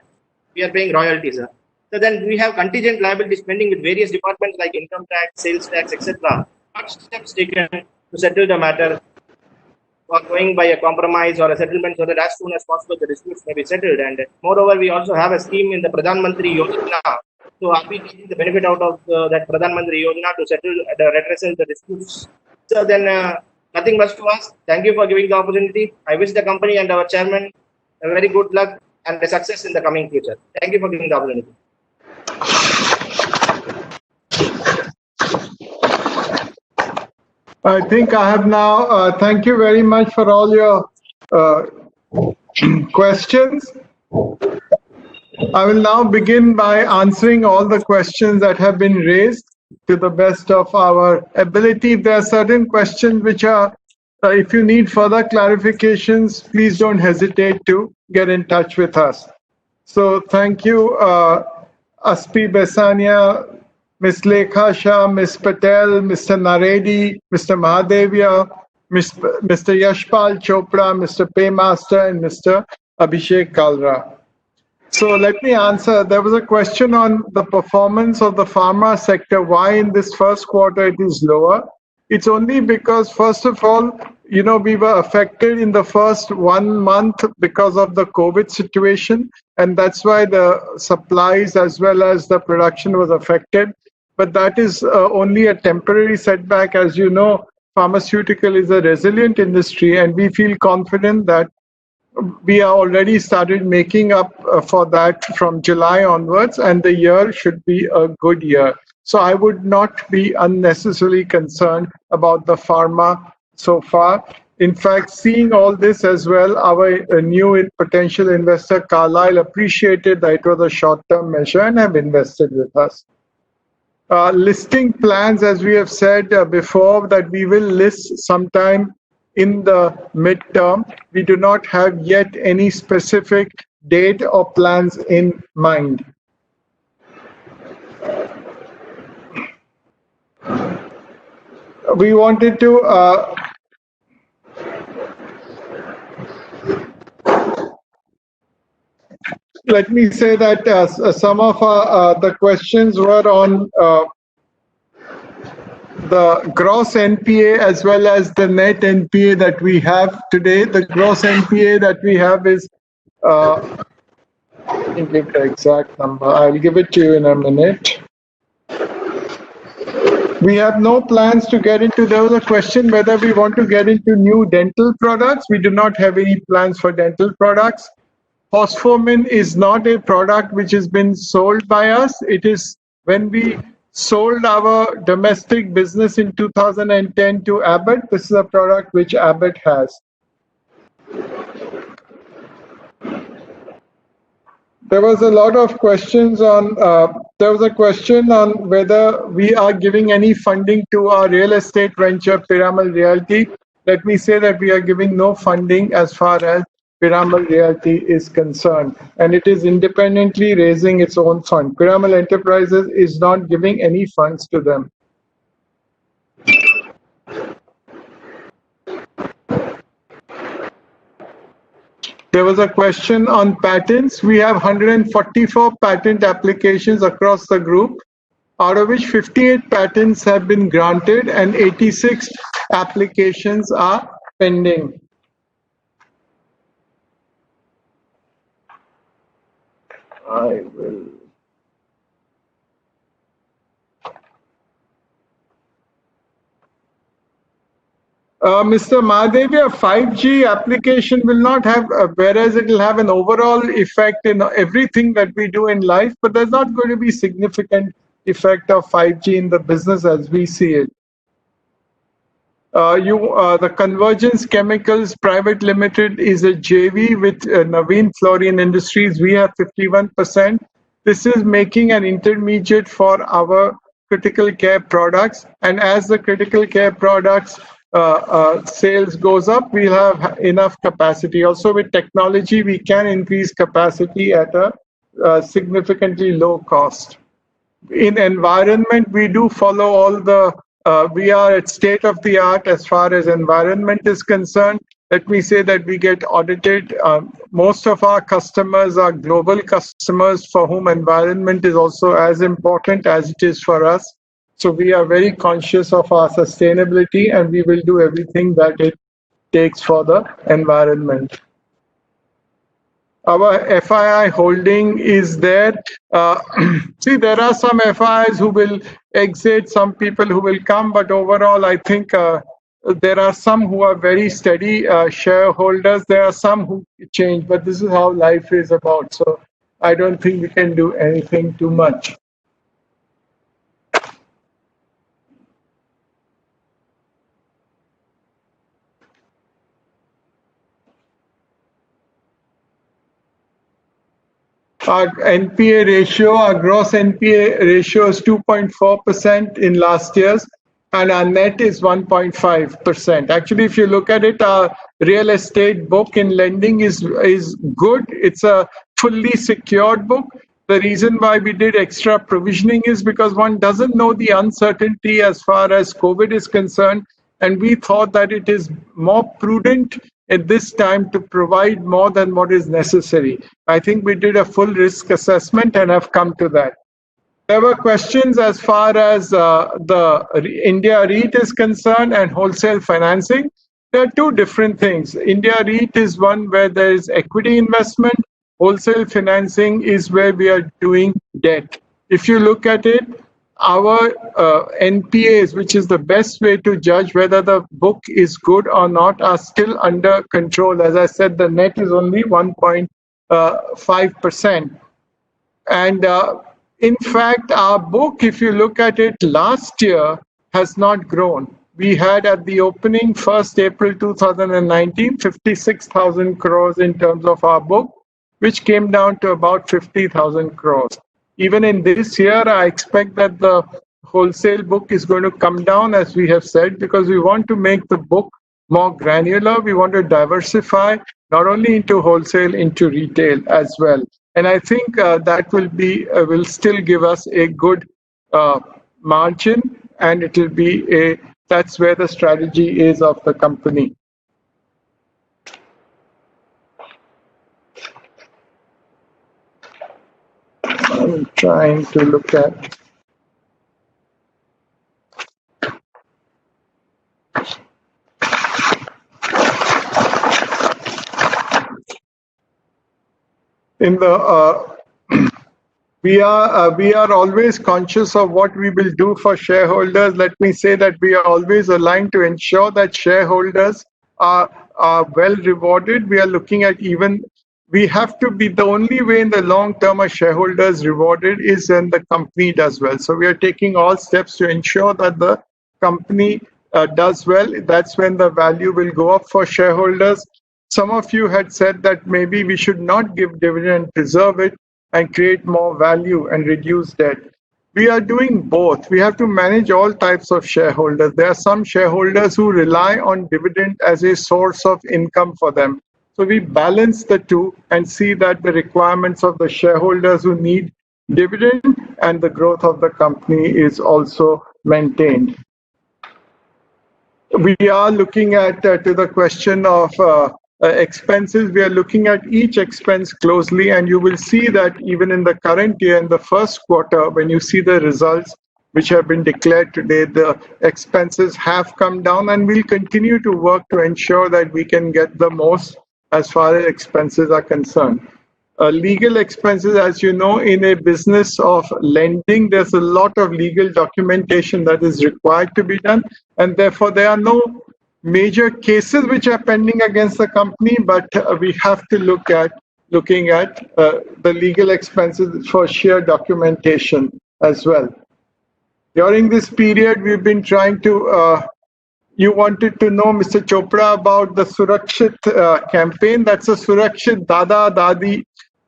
we are paying royalties. So then we have contingent liability spending with various departments like income tax, sales tax, etc. What steps taken to settle the matter, or going by a compromise or a settlement, so that as soon as possible the disputes may be settled? And moreover, we also have a scheme in the Pradhan Mantri Yojana. So are we taking the benefit out of that Pradhan Mantri Yojana to settle the redressal the disputes? So then nothing much to ask. Thank you for giving the opportunity. I wish the company and our chairman a very good luck and a success in the coming future. Thank you for giving the opportunity. I think I have now, thank you very much for all your questions. I will now begin by answering all the questions that have been raised to the best of our ability. If there are certain questions which are, if you need further clarifications, please don't hesitate to get in touch with us. So thank you, Aspi Besania, Ms. Lekha Shah, Ms. Patel, Mr. Naredi, Mr. Mahadevia, Mr. Yashpal Chopra, Mr. Paymaster, and Mr. Abhishek Kalra. So let me answer. There was a question on the performance of the pharma sector, why in this first quarter it is lower. It's only because, first of all, we were affected in the first 1 month because of the COVID situation, and that's why the supplies as well as the production was affected. But that is only a temporary setback. As you know, pharmaceutical is a resilient industry, and we feel confident that we are already started making up for that from July onwards, and the year should be a good year. So I would not be unnecessarily concerned about the pharma so far. In fact, seeing all this as well, our new potential investor, Carlyle, appreciated that it was a short-term measure and have invested with us. Listing plans, as we have said before, that we will list sometime in the midterm. We do not have yet any specific date or plans in mind. We wanted to let me say that some of the questions were on the gross NPA as well as the net NPA that we have today. The gross NPA that we have is, let me give the exact number. I'll give it to you in a minute. We have no plans to get into, there was a question whether we want to get into new dental products. We do not have any plans for dental products. Phosphomin is not a product which has been sold by us. It is when we sold our domestic business in 2010 to Abbott. This is a product which Abbott has. There was a lot of questions on, there was a question on whether we are giving any funding to our real estate venture, Piramal Realty. Let me say that we are giving no funding as far as Piramal Realty is concerned, and it is independently raising its own fund. Piramal Enterprises is not giving any funds to them. There was a question on patents. We have 144 patent applications across the group, out of which 58 patents have been granted and 86 applications are pending. I will. Mr. Mahadevia, 5G application will not have, whereas it will have an overall effect in everything that we do in life, but there's not going to be significant effect of 5G in the business as we see it. The Convergence Chemicals Private Limited is a JV with Naveen Fluorine Industries. We have 51%. This is making an intermediate for our critical care products. And as the critical care products sales goes up, we'll have enough capacity. Also with technology, we can increase capacity at a significantly low cost. In environment, we do follow all the, we are at state of the art as far as environment is concerned. Let me say that we get audited. Most of our customers are global customers for whom environment is also as important as it is for us. So we are very conscious of our sustainability and we will do everything that it takes for the environment. Our FII holding is there. See, there are some FIIs who will exit, some people who will come, but overall, I think there are some who are very steady shareholders. There are some who change, but this is how life is about. So I don't think we can do anything too much. Our NPA ratio, our gross NPA ratio is 2.4% in last year's, and our net is 1.5%. Actually, if you look at it, our real estate book in lending is good. It's a fully secured book. The reason why we did extra provisioning is because one doesn't know the uncertainty as far as COVID is concerned, and we thought that it is more prudent at this time to provide more than what is necessary. I think we did a full risk assessment and have come to that. There were questions as far as the India REIT is concerned and wholesale financing. There are two different things. India REIT is one where there is equity investment. Wholesale financing is where we are doing debt. If you look at it, our NPAs, which is the best way to judge whether the book is good or not, are still under control. As I said, the net is only 1.5%. And in fact, our book, if you look at it last year, has not grown. We had at the opening 1st April 2019, 56,000 crores in terms of our book, which came down to about 50,000 crores. Even in this year, I expect that the wholesale book is going to come down, as we have said, because we want to make the book more granular. We want to diversify not only into wholesale, into retail as well. And I think that will still give us a good margin, and it will be that's where the strategy is of the company. I'm trying to look at. In the we are always conscious of what we will do for shareholders. Let me say that we are always aligned to ensure that shareholders are well rewarded. We are looking at we have to be the only way in the long term a shareholder is rewarded is when the company does well. So we are taking all steps to ensure that the company does well. That's when the value will go up for shareholders. Some of you had said that maybe we should not give dividend, preserve it, and create more value and reduce debt. We are doing both. We have to manage all types of shareholders. There are some shareholders who rely on dividend as a source of income for them. So we balance the two and see that the requirements of the shareholders who need dividend and the growth of the company is also maintained. We are looking at to the question of expenses, we are looking at each expense closely, and you will see that even in the current year, in the first quarter, when you see the results which have been declared today, the expenses have come down, and we'll continue to work to ensure that we can get the most as far as expenses are concerned. Legal expenses, as you know, in a business of lending, there's a lot of legal documentation that is required to be done, and therefore there are no major cases which are pending against the company, but we have to looking at the legal expenses for sheer documentation as well. During this period, we've been trying to you wanted to know, Mr. Chopra, about the Surakshit campaign. That's a Surakshit Dada Dadi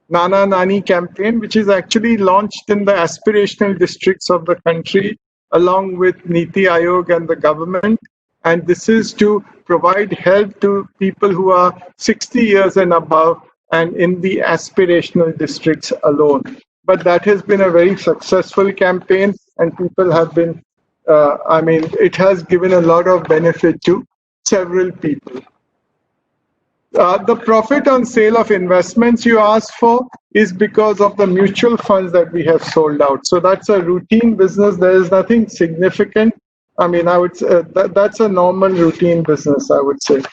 Nana Nani campaign, which is actually launched in the aspirational districts of the country, along with Niti Aayog and the government. And this is to provide help to people who are 60 years and above and in the aspirational districts alone. But that has been a very successful campaign, and people have been, it has given a lot of benefit to several people. The profit on sale of investments you asked for is because of the mutual funds that we have sold out. So that's a routine business. There is nothing significant. I would say that's a normal routine business, I would say.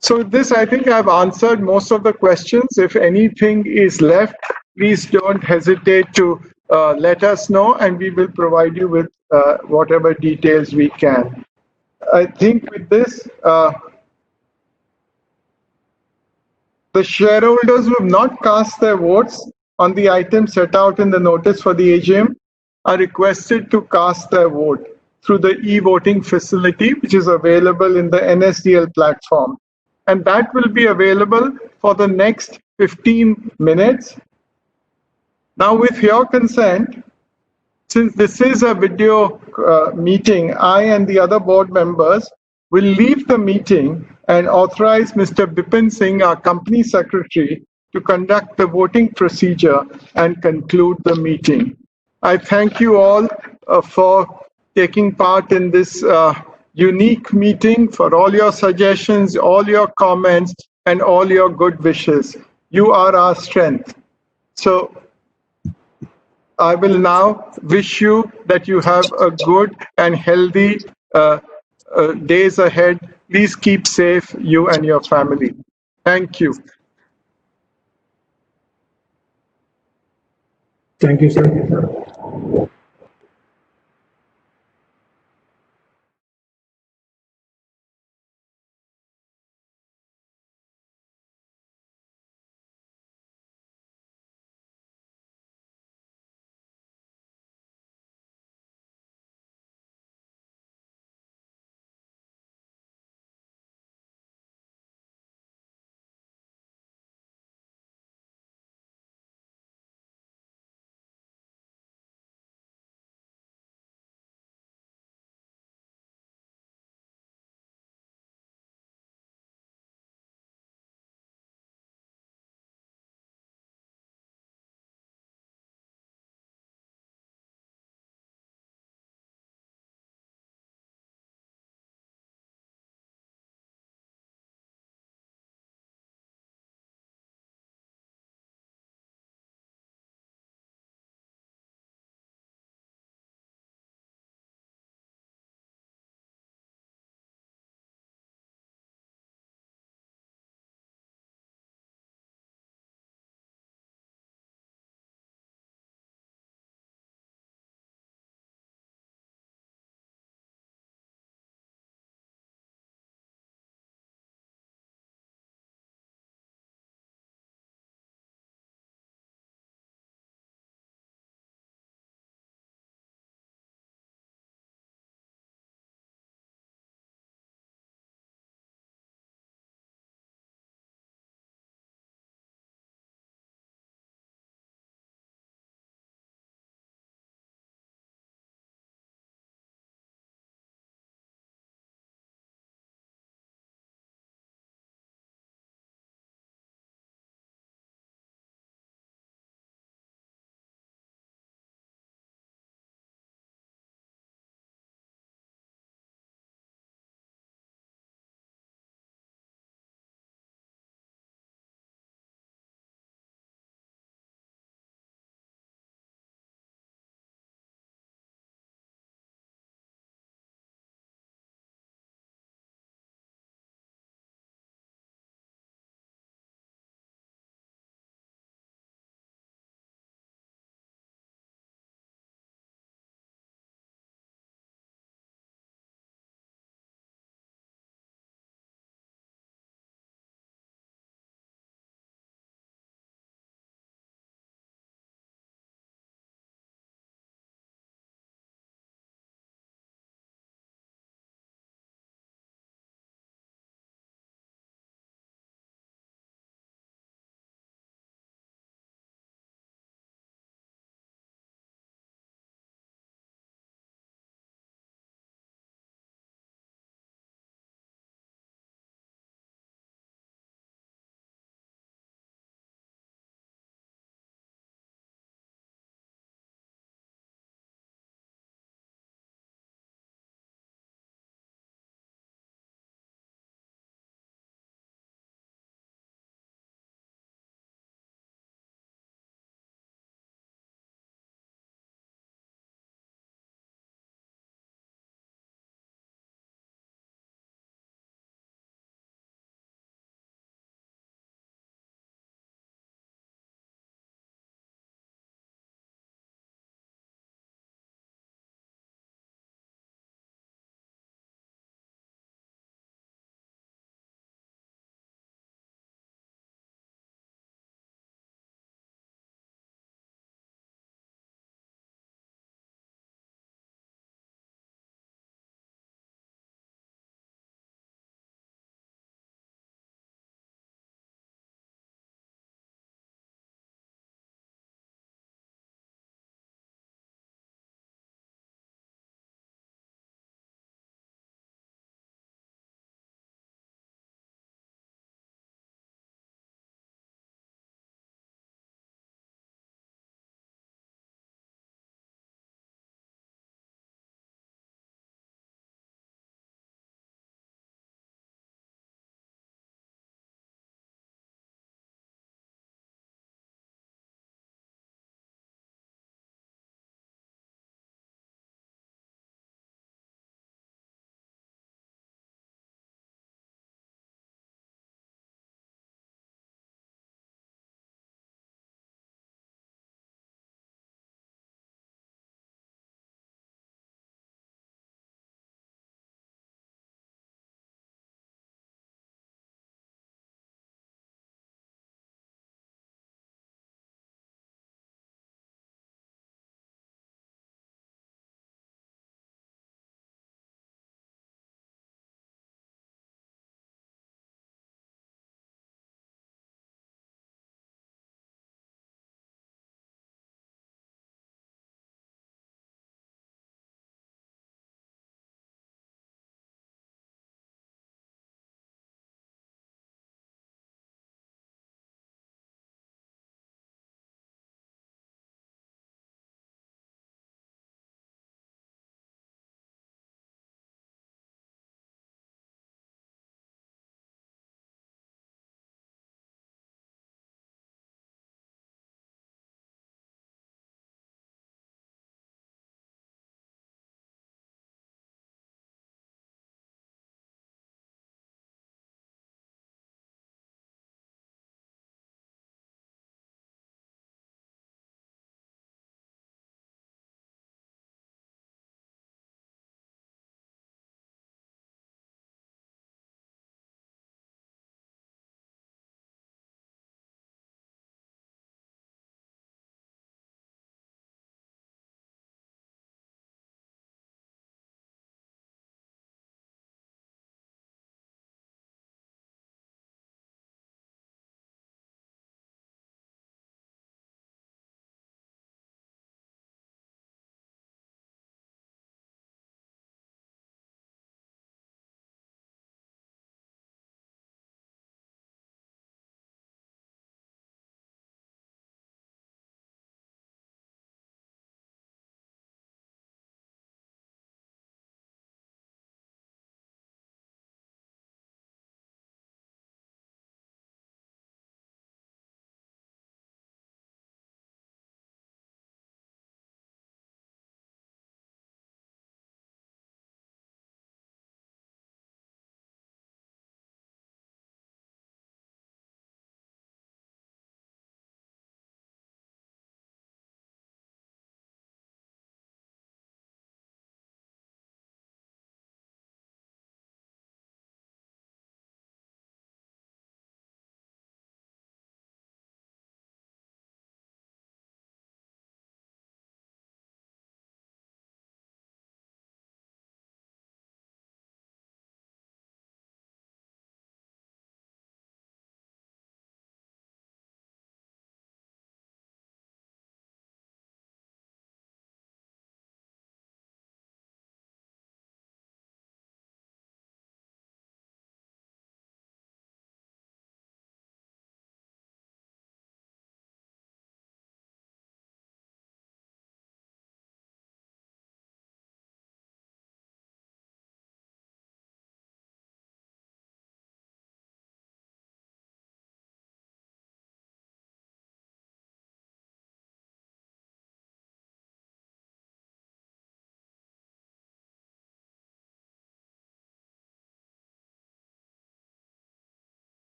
So this, I think I've answered most of the questions. If anything is left, please don't hesitate to let us know, and we will provide you with whatever details we can. I think with this, the shareholders who have not cast their votes on the item set out in the notice for the AGM are requested to cast their vote through the e-voting facility, which is available in the NSDL platform. And that will be available for the next 15 minutes. Now, with your consent, since this is a video meeting, I and the other board members will leave the meeting and authorize Mr. Bipin Singh, our company secretary, to conduct the voting procedure and conclude the meeting. I thank you all for taking part in this unique meeting, for all your suggestions, all your comments, and all your good wishes. You are our strength. So I will now wish you that you have a good and healthy days ahead. Please keep safe, you and your family. Thank you. Thank you, sir.